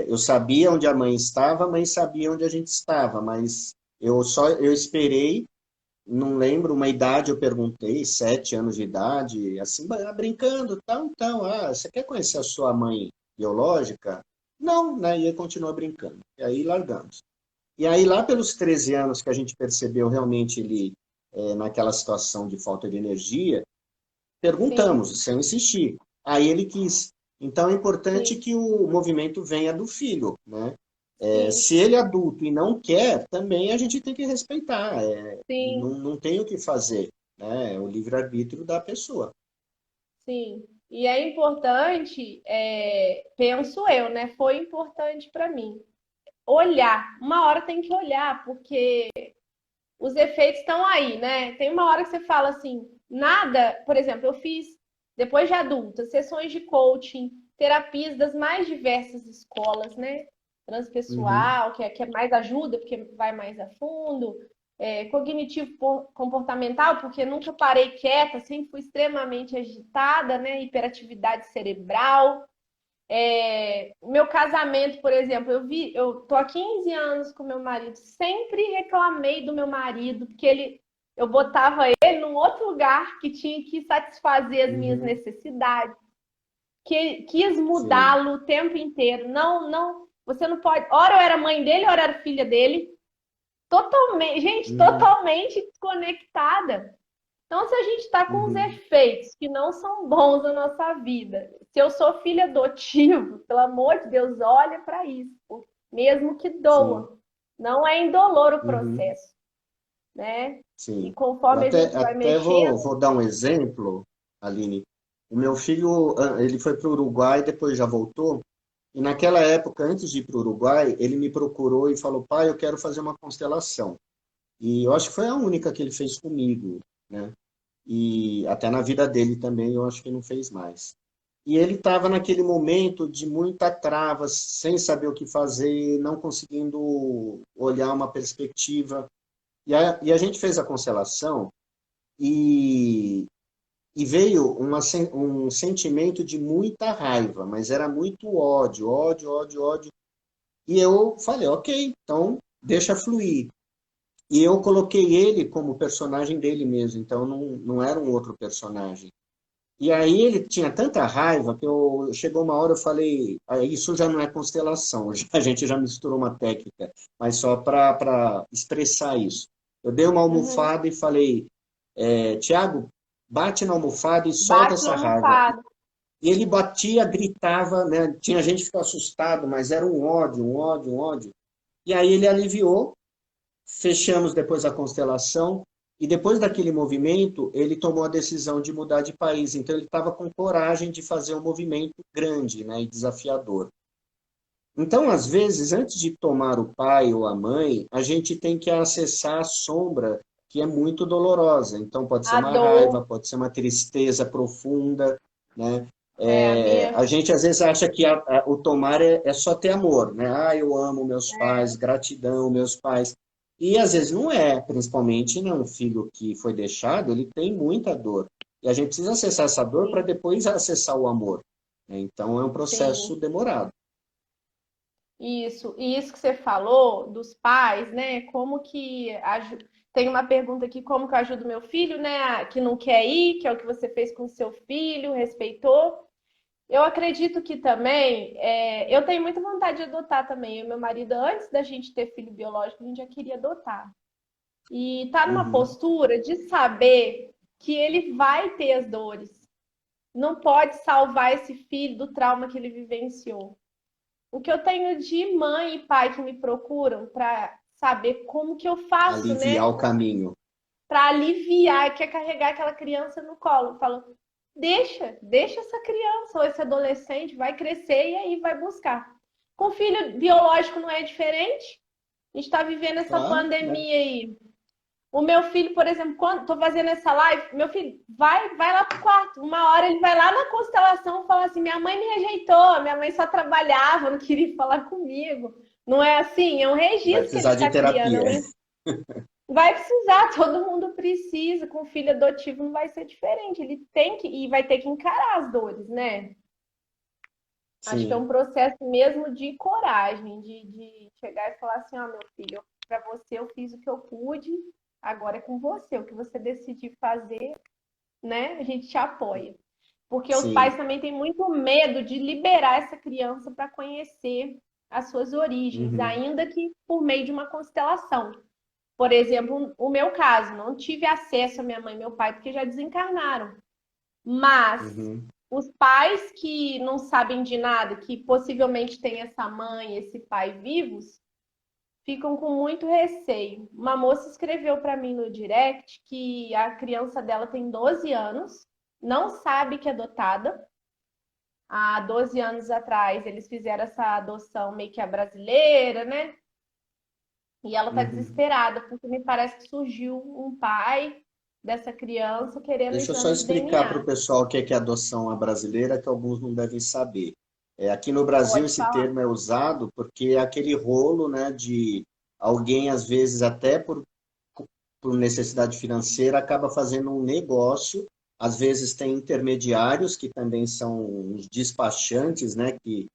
eu sabia onde a mãe estava, a mãe sabia onde a gente estava, mas eu esperei, não lembro uma idade, eu perguntei, 7 anos de idade, assim, brincando, tal, então, você quer conhecer a sua mãe biológica? Não, né? E ele continua brincando. E aí largamos. E aí, lá pelos 13 anos que a gente percebeu realmente ele naquela situação de falta de energia, Sim, perguntamos, sem insistir. Aí ele quis. Então, é importante sim, que o movimento venha do filho, né? sim, Se ele é adulto e não quer, também a gente tem que respeitar. sim, Não tem o que fazer, né? É o livre-arbítrio da pessoa. sim. E é importante, penso eu, né? Foi importante para mim. Olhar. Uma hora tem que olhar, porque os efeitos estão aí, né? Tem uma hora que você fala assim, nada, por exemplo, eu fiz, depois de adulta, sessões de coaching, terapias das mais diversas escolas, né? Uhum, Transpessoal, que é mais ajuda, porque vai mais a fundo, cognitivo comportamental, porque nunca parei quieta, sempre fui extremamente agitada, né? Hiperatividade cerebral. Meu casamento, por exemplo, eu tô há 15 anos com meu marido, sempre reclamei do meu marido, porque eu botava ele num outro lugar que tinha que satisfazer as minhas uhum, necessidades, que quis sim. mudá-lo o tempo inteiro. Não, não, você não pode. Ora eu era mãe dele, ora eu era filha dele. Totalmente, gente, Uhum, totalmente desconectada. Então, se a gente está com os uhum, efeitos que não são bons na nossa vida, se eu sou filha adotiva, pelo amor de Deus, olha para isso, mesmo que sim. doa. Não é indolor o Uhum, processo, né? E sim. Eu conforme a até, gente vai até mexendo, vou dar um exemplo, Aline. O meu filho, ele foi para o Uruguai, depois já voltou. E naquela época, antes de ir para o Uruguai, ele me procurou e falou: pai, eu quero fazer uma constelação. E eu acho que foi a única que ele fez comigo, né? E até na vida dele também, eu acho que não fez mais. E ele estava naquele momento de muita trava, sem saber o que fazer, não conseguindo olhar uma perspectiva. E a gente fez a constelação e, e veio um sentimento de muita raiva, mas era muito ódio, ódio, ódio, ódio. E eu falei, ok, então deixa fluir. E eu coloquei ele como personagem dele mesmo, então não era um outro personagem. E aí ele tinha tanta raiva que chegou uma hora eu falei, isso já não é constelação, a gente já misturou uma técnica, mas só para expressar isso. Eu dei uma uhum, almofada e falei, Tiago, bate na almofada e solta bate na essa raiva. almofada. E ele batia, gritava, né? Tinha gente que ficou assustado, mas era um ódio, um ódio, um ódio. E aí ele aliviou, fechamos depois a constelação, e depois daquele movimento, ele tomou a decisão de mudar de país. Então ele estava com coragem de fazer um movimento grande, né, e desafiador. Então, às vezes, antes de tomar o pai ou a mãe, a gente tem que acessar a sombra que é muito dolorosa. Então, pode ser A uma raiva, dor, pode ser uma tristeza profunda, né? a minha, A gente às vezes acha que o tomar é só ter amor, né? Eu amo meus pais, gratidão, meus pais. E às vezes não é, principalmente né, um filho que foi deixado, ele tem muita dor. E a gente precisa acessar essa dor para sim, depois acessar o amor, né? Então é um processo sim. demorado. Isso, e isso que você falou dos pais, né? Como que tem uma pergunta aqui, como que eu ajudo meu filho, né? Que não quer ir, que é o que você fez com seu filho, respeitou. Eu acredito que também, eu tenho muita vontade de adotar também. Eu e meu marido, antes da gente ter filho biológico, a gente já queria adotar. E tá numa Uhum. postura de saber que ele vai ter as dores. Não pode salvar esse filho do trauma que ele vivenciou. O que eu tenho de mãe e pai que me procuram para saber como que eu faço, Aliviar né? o caminho. Para aliviar, quer carregar aquela criança no colo. Eu falo, deixa essa criança ou esse adolescente, vai crescer e aí vai buscar. Com filho biológico não é diferente. A gente está vivendo essa Claro, né? pandemia aí. O meu filho, por exemplo, quando tô fazendo essa live, meu filho vai lá pro quarto. Uma hora ele vai lá na constelação e fala assim: minha mãe me rejeitou, minha mãe só trabalhava, não queria falar comigo. Não é assim, é um Vai registro que ele precisar de está criando. terapia. Vai precisar, todo mundo precisa. Com filho adotivo não vai ser diferente. Ele tem que e vai ter que encarar as dores, né? Acho que é Sim. um processo mesmo de coragem, de chegar e falar assim, ó, meu filho, para você eu fiz o que eu pude, agora é com você. O que você decidir fazer, né? A gente te apoia. Porque os pais Sim. também têm muito medo de liberar essa criança para conhecer as suas origens, Uhum. ainda que por meio de uma constelação. Por exemplo, o meu caso, não tive acesso à minha mãe e meu pai porque já desencarnaram. Mas Uhum. os pais que não sabem de nada, que possivelmente têm essa mãe, esse pai vivos, ficam com muito receio. Uma moça escreveu para mim no direct que a criança dela tem 12 anos, não sabe que é adotada. Há 12 anos atrás, eles fizeram essa adoção meio que a brasileira, né? E ela tá Uhum. desesperada, porque me parece que surgiu um pai dessa criança querendo Deixa eu só exame de explicar para DNA. o pessoal o que é adoção à brasileira, que alguns não devem saber. Aqui no Brasil, Pode esse falar. termo é usado porque é aquele rolo, né, de alguém, às vezes, até por necessidade financeira, acaba fazendo um negócio. Às vezes tem intermediários, que também são os despachantes, né, que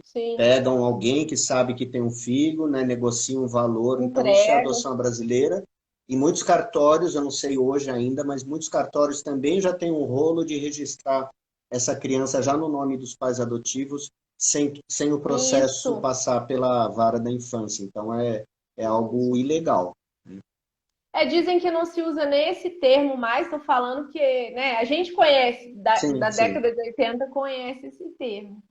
Sim, pegam alguém que sabe que tem um filho, né, negociam um valor. Então, isso é entrega. adoção brasileira. E muitos cartórios, eu não sei hoje ainda, mas muitos cartórios também já têm um rolo de registrar essa criança já no nome dos pais adotivos, sem o processo Isso. passar pela vara da infância. Então, é algo ilegal. É, dizem que não se usa nem esse termo mais, estou falando que, né, a gente conhece, Sim, da sim. década de 80 conhece esse termo.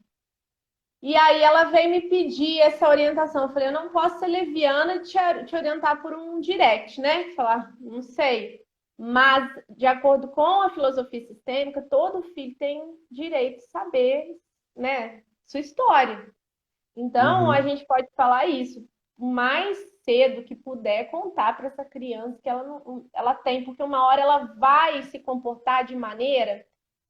E aí ela veio me pedir essa orientação. Eu falei, eu não posso ser leviana e te orientar por um direct, né? Falar, não sei. Mas, de acordo com a filosofia sistêmica, todo filho tem direito de saber, né, sua história. Então, a Uhum. gente pode falar isso o mais cedo que puder contar para essa criança que ela, não, ela tem, porque uma hora ela vai se comportar de maneira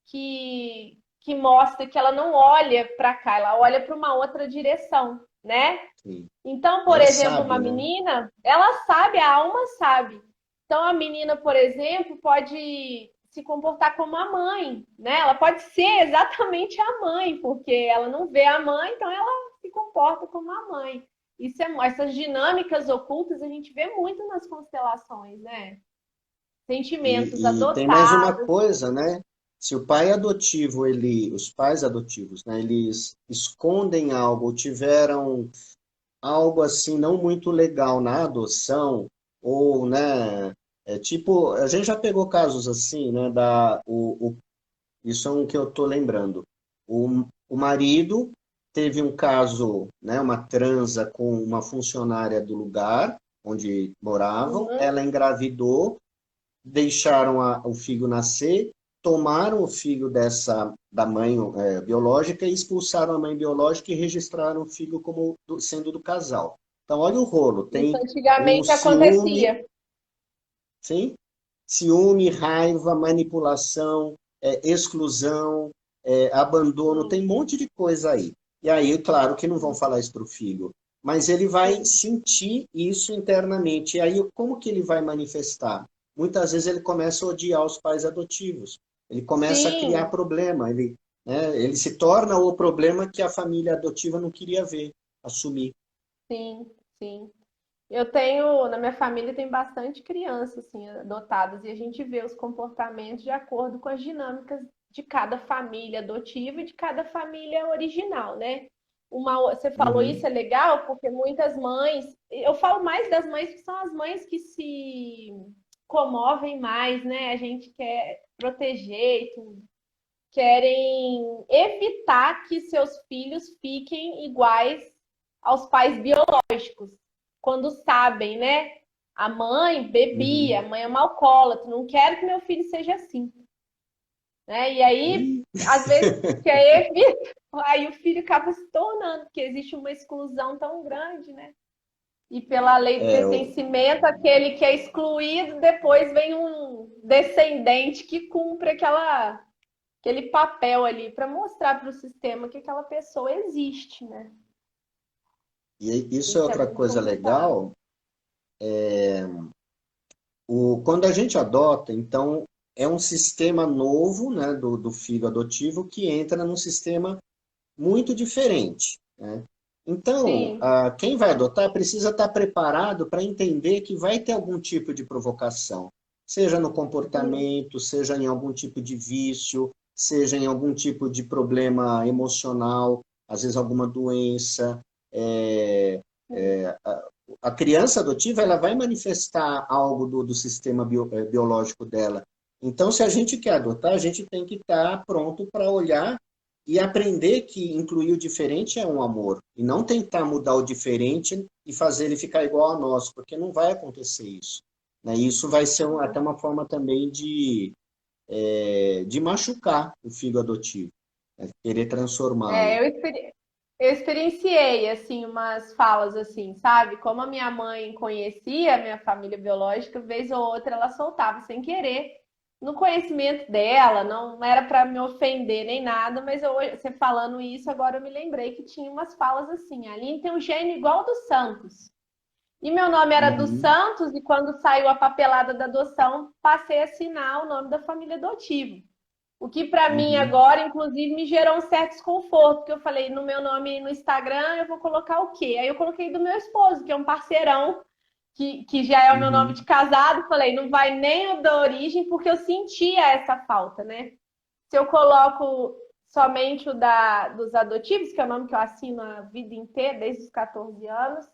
que mostra que ela não olha para cá, ela olha para uma outra direção, né? Sim. Então, por Ela exemplo, sabe, uma né? menina, ela sabe, a alma sabe. Então, a menina, por exemplo, pode se comportar como a mãe, né? Ela pode ser exatamente a mãe, porque ela não vê a mãe, então ela se comporta como a mãe. Essas dinâmicas ocultas a gente vê muito nas constelações, né? Sentimentos E tem mais uma adotados. coisa, né? Se o pai adotivo, os pais adotivos, né, eles escondem algo, ou tiveram algo assim não muito legal na adoção, ou, né, tipo, a gente já pegou casos assim, né, isso é um que eu tô lembrando. O marido teve um caso, né, uma transa com uma funcionária do lugar onde moravam, Uhum. ela engravidou, deixaram o filho nascer, tomaram o filho da mãe biológica e expulsaram a mãe biológica e registraram o filho como sendo do casal. Então, olha o rolo, Isso tem o antigamente ciúme, acontecia. sim? Ciúme, raiva, manipulação, exclusão, abandono, tem um monte de coisa aí. E aí, claro que não vão falar isso para o filho, mas ele vai Sim. sentir isso internamente. E aí, como que ele vai manifestar? Muitas vezes ele começa a odiar os pais adotivos, ele começa a criar Sim, problema, ele se torna o problema que a família adotiva não queria ver, assumir. sim, sim. Eu tenho, na minha família tem bastante crianças assim adotadas e a gente vê os comportamentos de acordo com as dinâmicas de cada família adotiva e de cada família original, né? Você falou isso Uhum. é legal porque muitas mães, eu falo mais das mães que são as mães que se comovem mais, né? A gente quer proteger e tudo. Querem evitar que seus filhos fiquem iguais aos pais biológicos, quando sabem, né? A mãe bebia, Uhum. a mãe é uma alcoólatra, não quero que meu filho seja assim, né? E aí, Ih, às vezes, quer evitar, aí o filho acaba se tornando, porque existe uma exclusão tão grande, né? E pela lei do É, o- pertencimento, aquele que é excluído, depois vem um descendente que cumpre aquele papel ali para mostrar para o sistema que aquela pessoa existe, né? e isso é Isso é outra muito coisa complicado. legal. Quando a gente adota, então, é um sistema novo, né, do filho adotivo que entra num sistema muito diferente, né? Então, Sim. quem vai adotar precisa estar preparado para entender que vai ter algum tipo de provocação, seja no Sim. comportamento, seja em algum tipo de vício, seja em algum tipo de problema emocional, às vezes alguma doença. É, Sim. a criança adotiva ela vai manifestar algo do sistema biológico dela. Então, se a gente quer adotar, a gente tem que estar pronto para olhar e aprender que incluir o diferente é um amor. E não tentar mudar o diferente e fazer ele ficar igual a nós, porque não vai acontecer isso. Né? E isso vai ser até uma forma também de machucar o filho adotivo, né? Querer transformá-lo. É, eu experienciei, assim, umas falas assim, sabe? Como a minha mãe conhecia a minha família biológica, vez ou outra ela soltava sem querer, no conhecimento dela, não era para me ofender nem nada, mas você falando isso, agora eu me lembrei que tinha umas falas assim, a Aline tem um gênio igual ao do Santos. E meu nome era dos Uhum, Santos, e quando saiu a papelada da adoção, passei a assinar o nome da família adotiva. O que para mim uhum, agora, inclusive, me gerou um certo desconforto, porque eu falei, no meu nome no Instagram, eu vou colocar o quê? Aí eu coloquei do meu esposo, que é um parceirão, que já é o meu nome uhum, de casado. Falei, não vai nem o da origem, porque eu sentia essa falta, né? Se eu coloco somente dos adotivos, que é o nome que eu assino a vida inteira, desde os 14 anos,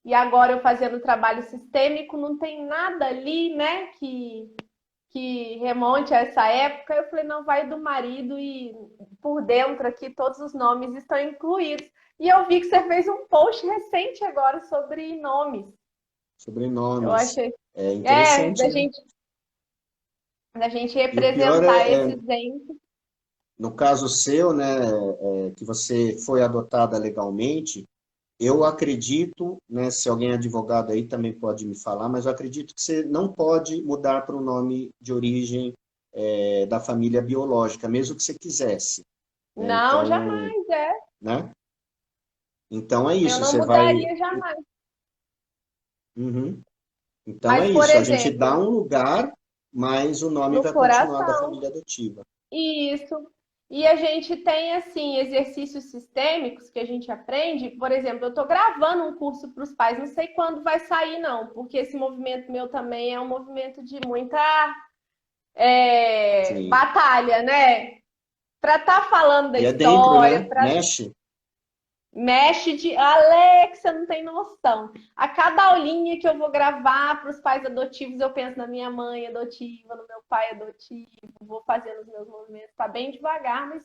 e agora eu fazendo trabalho sistêmico, não tem nada ali, né, que remonte a essa época. Eu falei, não, vai do marido, e por dentro aqui todos os nomes estão incluídos. E eu vi que você fez um post recente agora sobre nomes. Eu sobrenomes. achei. É É, interessante, né? da gente E o pior é, representar esses entes. no caso seu, né, que você foi adotada legalmente, eu acredito, né, se alguém é advogado aí também pode me falar, mas eu acredito que você não pode mudar para o nome de origem da família biológica, mesmo que você quisesse. Né? Não, Então, jamais, é. né? Então é Eu isso, não você vai. mudaria jamais. Uhum. Então é Mas, por isso, a gente dá exemplo, um lugar, mas o nome no vai continuar da coração, família adotiva. isso. E a gente tem, assim, exercícios sistêmicos que a gente aprende. Por exemplo, eu estou gravando um curso para os pais, não sei quando vai sair, não, porque esse movimento meu também é um movimento de muita Sim. batalha, né? Para estar falando da E é dentro, história, né? para Mexe. mexe de Alexa, não tem noção. A cada aulinha que eu vou gravar para os pais adotivos, eu penso na minha mãe adotiva, no meu pai adotivo, vou fazendo os meus movimentos. Tá bem devagar, mas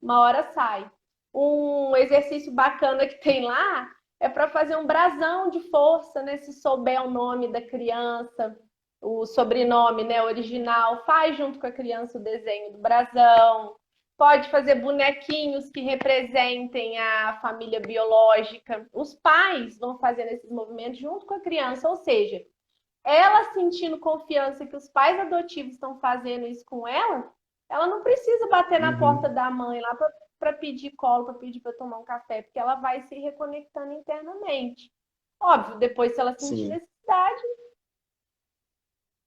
uma hora sai. Um exercício bacana que tem lá é para fazer um brasão de força, né? Se souber o nome da criança, o sobrenome, né, original, faz junto com a criança o desenho do brasão. Pode fazer bonequinhos que representem a família biológica. Os pais vão fazendo esses movimentos junto com a criança, ou seja, ela sentindo confiança que os pais adotivos estão fazendo isso com ela, ela não precisa bater na porta Uhum. da mãe lá para pedir colo, para pedir para tomar um café, porque ela vai se reconectando internamente. Óbvio, depois, se ela sentir Sim, necessidade,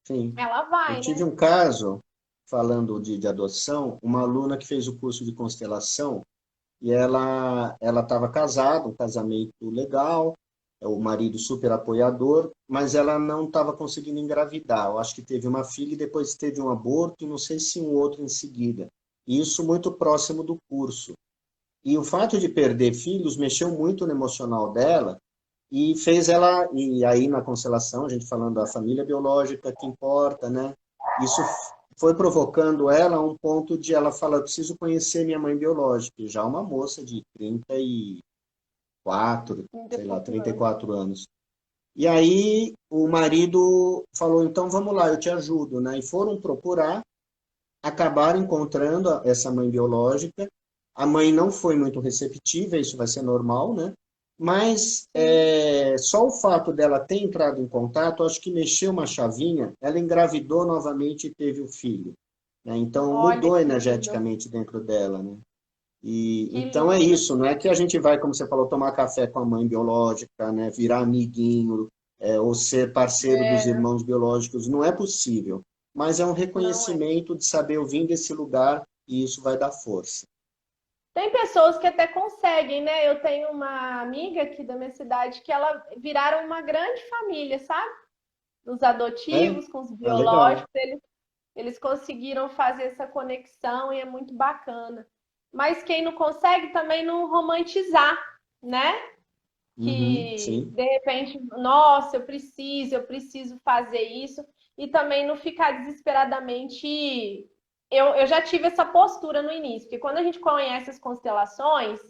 sim. ela Eu vai, tive né? um caso, falando de adoção, uma aluna que fez o curso de constelação, e ela estava casada, um casamento legal, o marido super apoiador, mas ela não estava conseguindo engravidar. Eu acho que teve uma filha e depois teve um aborto, e não sei se um outro em seguida. E isso muito próximo do curso. E o fato de perder filhos mexeu muito no emocional dela e fez ela, e aí na constelação, a gente falando da família biológica que importa, né? Isso foi provocando ela a um ponto de ela falar, eu preciso conhecer minha mãe biológica, e já uma moça de 34, 30 e sei lá, poucos trinta e anos. quatro anos. E aí o marido falou, então vamos lá, eu te ajudo, né? E foram procurar, acabaram encontrando essa mãe biológica. A mãe não foi muito receptiva, isso vai ser normal, né? Mas só o fato dela ter entrado em contato, acho que mexeu uma chavinha, ela engravidou novamente e teve o filho, né? Então Olha mudou que lindo, energeticamente dentro dela, né? E que então é lindo. isso, não é que a gente vai, como você falou, tomar café com a mãe biológica, né? Virar amiguinho, ou ser parceiro dos É, irmãos biológicos, não é possível. Mas é um não é. reconhecimento de saber eu vim desse lugar e isso vai dar força. Tem pessoas que até conseguem, né? Eu tenho uma amiga aqui da minha cidade que ela viraram uma grande família, sabe? Os É? adotivos com os Ah, legal. biológicos, eles conseguiram fazer essa conexão e é muito bacana. Mas quem não consegue também não romantizar, né? Uhum, Que sim, de repente, nossa, eu preciso fazer isso, e também não ficar desesperadamente. Eu já tive essa postura no início, porque quando a gente conhece as constelações,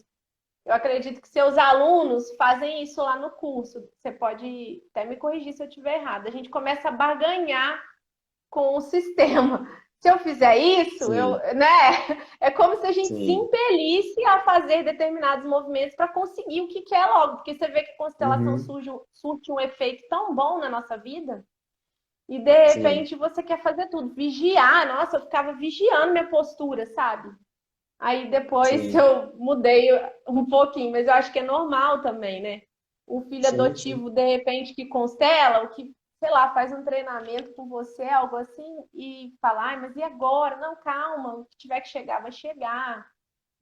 eu acredito que seus alunos fazem isso lá no curso. Você pode até me corrigir se eu estiver errado. A gente começa a barganhar com o sistema. Se eu fizer isso, sim, né? É como se a gente se sim. impelisse a fazer determinados movimentos para conseguir o que quer logo, porque você vê que constelação Uhum, surte um efeito tão bom na nossa vida, e de sim, repente você quer fazer tudo, vigiar. Nossa, eu ficava vigiando minha postura, sabe? Aí depois sim, eu mudei um pouquinho, mas eu acho que é normal também, né? O filho sim, sim. adotivo, de repente, que constela, o que, sei lá, faz um treinamento com você, algo assim, e fala, ai, mas e agora? Não, calma, o que tiver que chegar, vai chegar.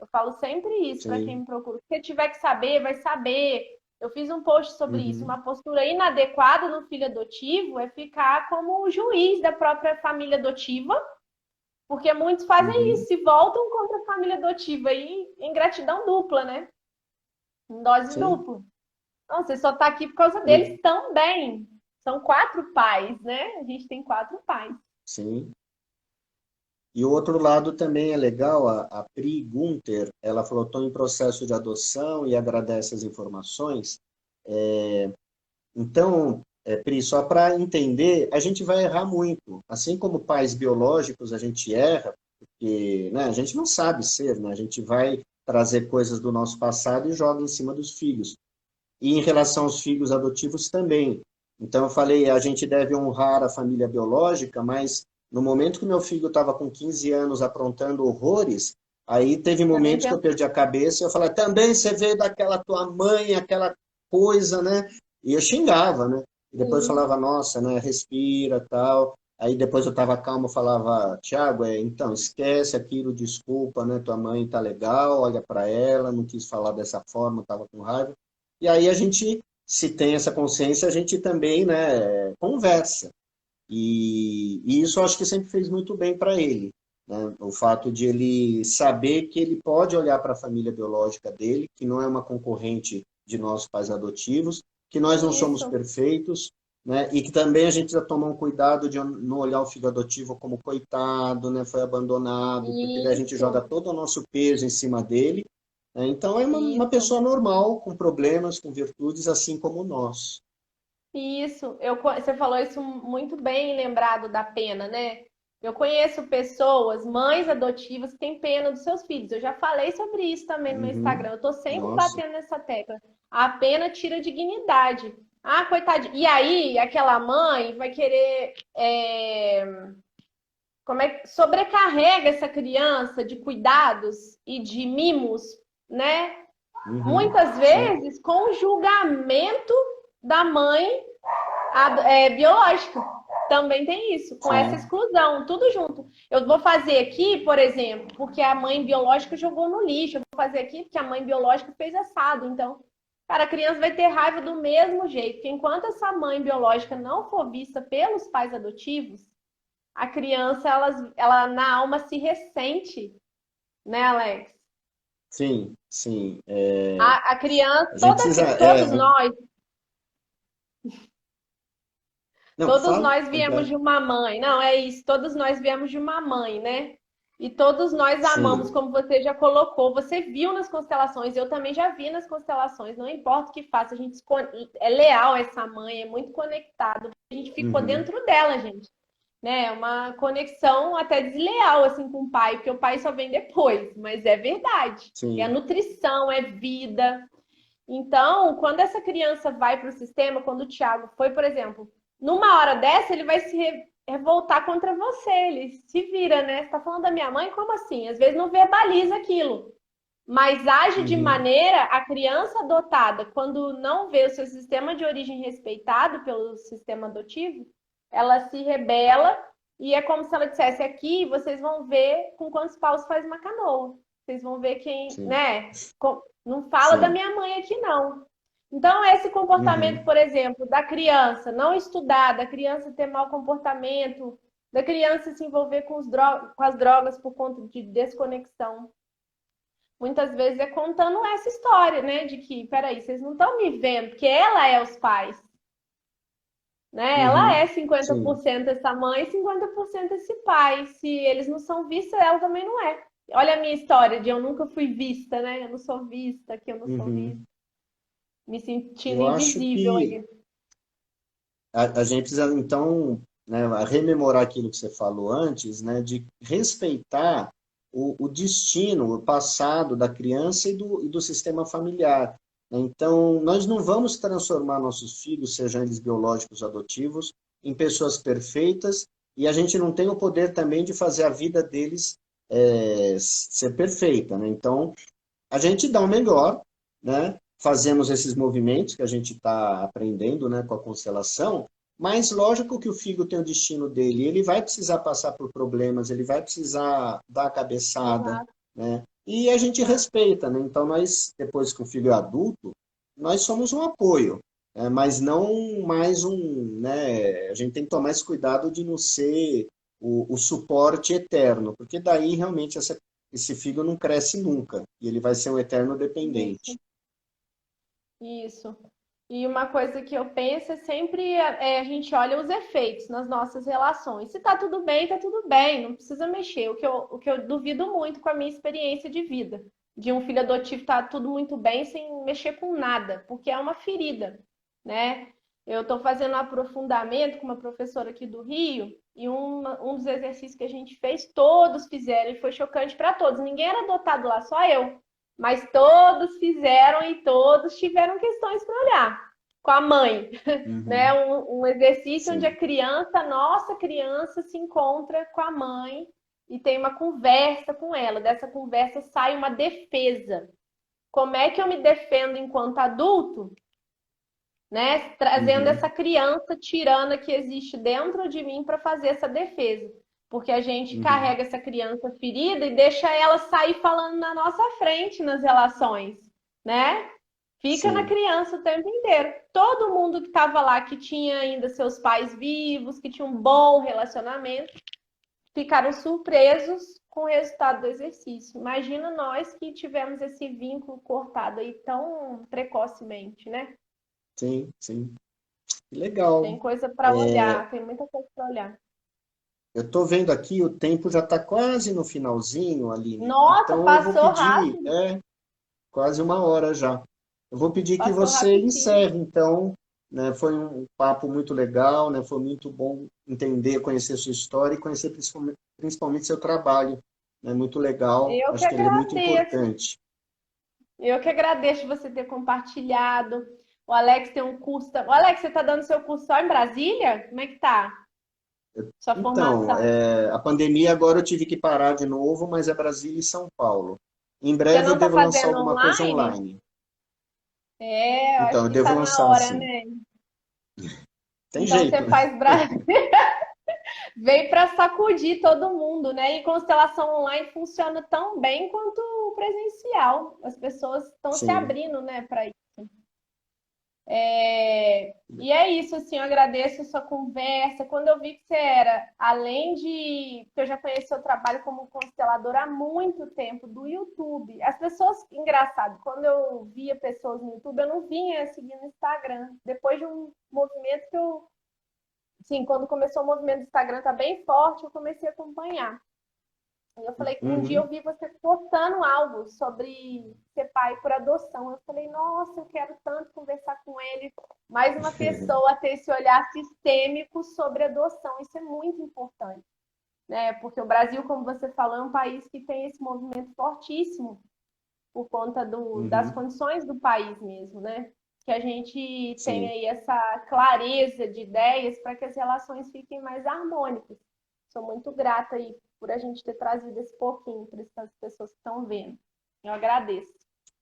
Eu falo sempre isso para quem Sim. me procura. Se tiver que saber, vai saber. Eu fiz um post sobre isso. Uhum, Uma postura inadequada no filho adotivo é ficar como o juiz da própria família adotiva, porque muitos fazem uhum, isso, se voltam contra a família adotiva aí em gratidão dupla, né? Em dose sim. dupla. Não, você só está aqui por causa E, deles também. São quatro pais, né? A gente tem quatro pais. sim. E o outro lado também é legal, a Pri Gunter, ela falou, estou em processo de adoção e agradece as informações. Então, Pri, só para entender, a gente vai errar muito. Assim como pais biológicos, a gente erra, porque, né, a gente não sabe ser, né? A gente vai trazer coisas do nosso passado e joga em cima dos filhos. E em relação aos filhos adotivos também. Então, eu falei, a gente deve honrar a família biológica, mas no momento que meu filho estava com 15 anos aprontando horrores, aí teve Também momentos que penso eu perdi a cabeça e eu falei, também você veio daquela tua mãe, aquela coisa, né? E eu xingava, né? E depois assim. falava, nossa, né? Respira, tal. Aí depois eu estava calmo, eu falava, Tiago, então, esquece aquilo, desculpa, né? Tua mãe tá legal, olha para ela, não quis falar dessa forma, estava com raiva. E aí a gente, se tem essa consciência, a gente também, né, conversa. E isso eu acho que sempre fez muito bem para ele, né? O fato de ele saber que ele pode olhar para a família biológica dele, que não é uma concorrente de nós pais adotivos, que nós não somos Isso, perfeitos, né? E que também a gente já tomar um cuidado de não olhar o filho adotivo como coitado, né? Foi abandonado, porque daí a gente joga isso, todo o nosso peso em cima dele, né? Então é uma isso. pessoa normal, com problemas, com virtudes, assim como nós. Isso, você falou isso muito bem lembrado da pena, né? Eu conheço pessoas, mães adotivas, que têm pena dos seus filhos. Eu já falei sobre isso também no meu Uhum. Instagram. Eu tô sempre Nossa. batendo nessa tecla. A pena tira a dignidade. Ah, coitadinha. E aí, aquela mãe vai querer, sobrecarrega essa criança de cuidados e de mimos, né? Uhum. Muitas Sim, vezes com o julgamento da mãe biológica. Também tem isso, com essa sim. exclusão, tudo junto. Eu vou fazer aqui, por exemplo, porque a mãe biológica jogou no lixo. Eu vou fazer aqui porque a mãe biológica fez assado. Então, cara, a criança vai ter raiva do mesmo jeito. Porque enquanto essa mãe biológica não for vista pelos pais adotivos, a criança, ela na alma se ressente, né, Alex? Sim, sim. A criança, A gente precisa. todos nós, Não, todos fala, nós viemos completa. de uma mãe. Não, é isso. Todos nós viemos de uma mãe, né? E todos nós amamos, Sim. como você já colocou. Você viu nas constelações, eu também já vi nas constelações. Não importa o que faça, a gente é leal a essa mãe, é muito conectado. A gente ficou Uhum. dentro dela, gente. Né? Uma conexão até desleal assim com o pai, porque o pai só vem depois, mas é verdade. É a Sim. nutrição, é vida. Então, quando essa criança vai para o sistema, quando o Thiago foi, por exemplo, numa hora dessa, ele vai se revoltar contra você, ele se vira, né? Você tá falando da minha mãe? Como assim? Às vezes não verbaliza aquilo, mas age de Uhum. maneira, a criança adotada, quando não vê o seu sistema de origem respeitado pelo sistema adotivo, ela se rebela e é como se ela dissesse aqui, vocês vão ver com quantos paus faz uma canoa. Vocês vão ver quem, Sim, né? Não fala da sim. minha mãe aqui, não. Então, esse comportamento, Uhum. por exemplo, da criança não estudar, da criança ter mau comportamento, da criança se envolver com as drogas por conta de desconexão, muitas vezes é contando essa história, né? De que, peraí, vocês não estão me vendo, porque ela é os pais, né? Ela Uhum. é cinquenta por Sim. cento essa mãe e 50% esse pai. Se eles não são vistos, ela também não é. Olha a minha história de eu nunca fui vista, né? Eu não sou vista, que eu não sou vista. Uhum. Me sentindo Eu acho invisível que aí. a gente precisa, então, né, rememorar aquilo que você falou antes, né, de respeitar o destino, o passado da criança e do sistema familiar. Então, nós não vamos transformar nossos filhos, sejam eles biológicos ou adotivos, em pessoas perfeitas, e a gente não tem o poder também de fazer a vida deles ser perfeita, né? Então, a gente dá o melhor, né? Fazemos esses movimentos que a gente está aprendendo, né, com a constelação, mas lógico que o filho tem o destino dele, ele vai precisar passar por problemas, ele vai precisar dar a cabeçada, Exato, né? E a gente exato. respeita, né? Então nós, depois que o filho é adulto, nós somos um apoio, mas não mais um, né? A gente tem que tomar esse cuidado de não ser o suporte eterno, porque daí realmente esse filho não cresce nunca e ele vai ser um eterno Isso, dependente. isso. E uma coisa que eu penso é sempre a gente olha os efeitos nas nossas relações. Se tá tudo bem, não precisa mexer. O que eu duvido muito com a minha experiência de vida, de um filho adotivo tá tudo muito bem sem mexer com nada, porque é uma ferida, né? Eu estou fazendo um aprofundamento com uma professora aqui do Rio, e um dos exercícios que a gente fez, todos fizeram, e foi chocante para todos. Ninguém era adotado lá, só eu. Mas todos fizeram e todos tiveram questões para olhar com a mãe, né? Uhum, Um exercício onde sim. a criança, a nossa criança, se encontra com a mãe e tem uma conversa com ela. Dessa conversa sai uma defesa. Como é que eu me defendo enquanto adulto, né? Trazendo Uhum, essa criança tirana que existe dentro de mim para fazer essa defesa. Porque a gente uhum, carrega essa criança ferida e deixa ela sair falando na nossa frente nas relações, né? Fica na sim. criança o tempo inteiro. Todo mundo que estava lá, que tinha ainda seus pais vivos, que tinha um bom relacionamento, ficaram surpresos com o resultado do exercício. Imagina nós que tivemos esse vínculo cortado aí tão precocemente, né? Sim, sim. Que Tem legal. coisa para olhar, tem muita coisa para olhar. Eu estou vendo aqui, o tempo já está quase no finalzinho, Aline. Nossa, Então eu vou passou pedir, rápido, quase uma hora já. Eu vou pedir que passou você rapidinho. encerre, então, né? Foi um papo muito legal, né? Foi muito bom entender, conhecer sua história e conhecer principalmente seu trabalho. É muito legal, Eu que acho que ele é muito agradeço. importante. Eu que agradeço você ter compartilhado. O Alex tem um curso. O Alex, você está dando seu curso só em Brasília? Como é que tá? Sua Então, formação? a pandemia agora eu tive que parar de novo, mas é Brasília e São Paulo. Em Você breve não eu está devo lançar fazendo alguma coisa online? online. É, eu Então, acho eu que devo está na lançar hora, assim. né? Tem Então jeito. você faz Brasília. Veio para sacudir todo mundo, né? E constelação online funciona tão bem quanto o presencial. As pessoas estão se Sim. abrindo, né, para isso. E é isso, assim, eu agradeço a sua conversa. Quando eu vi que você era, além de que eu já conheci seu trabalho como consteladora há muito tempo, do YouTube. As pessoas, engraçado, quando eu via pessoas no YouTube, eu não vinha seguir no Instagram. Depois de um movimento que eu, sim, quando começou o movimento do Instagram, tá bem forte, eu comecei a acompanhar. E eu falei, um dia eu Uhum. vi você postando algo sobre ser pai por adoção. Eu falei, nossa, eu quero tanto conversar com ele. Mais uma pessoa a ter esse olhar sistêmico sobre adoção. Isso é muito importante, né? Porque o Brasil, como você falou, é um país que tem esse movimento fortíssimo por conta das Uhum. condições do país mesmo, né? Que a gente tenha Sim, aí essa clareza de ideias para que as relações fiquem mais harmônicas. Sou muito grata aí por a gente ter trazido esse pouquinho para essas pessoas que estão vendo. Eu agradeço.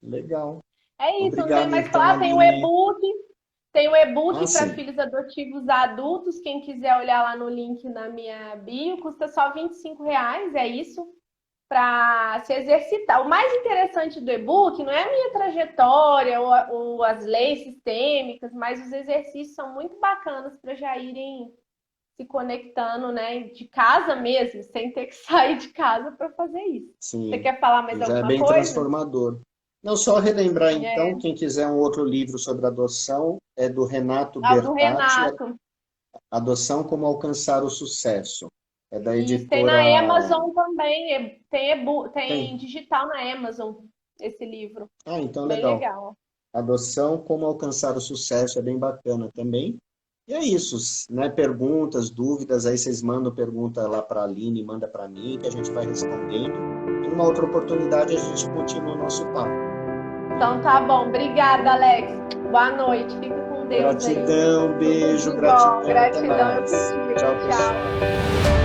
legal. É isso, não tem Obrigado, mais então, falar. Aline. Tem o e-book Ah, para sim. filhos adotivos adultos. Quem quiser olhar lá no link na minha bio, custa só R$ 25, é isso, para se exercitar. O mais interessante do e-book não é a minha trajetória ou as leis sistêmicas, mas os exercícios são muito bacanas para já irem se conectando, né, de casa mesmo, sem ter que sair de casa para fazer isso. Você Sim, quer falar mais já é alguma bem coisa? transformador. Não, só relembrar então, É, quem quiser um outro livro sobre adoção, é do Renato ah, o do Bertatti, Renato. Adoção como Alcançar o Sucesso. É da Isso, tem editora. na Amazon também, tem Tem. digital na Amazon esse livro. Ah, então Bem legal. legal. Adoção como Alcançar o Sucesso é bem bacana também. E é isso, né? Perguntas, dúvidas, aí vocês mandam pergunta lá para a Aline, manda para mim, que a gente vai respondendo. E numa outra oportunidade a gente continua o nosso papo. Então tá bom. Obrigada, Alex. Boa noite. Fica com Deus aí. Gratidão, Tudo beijo, de bom. gratidão, até Gratidão, eu mais. contigo. Tchau, pessoal. Tchau.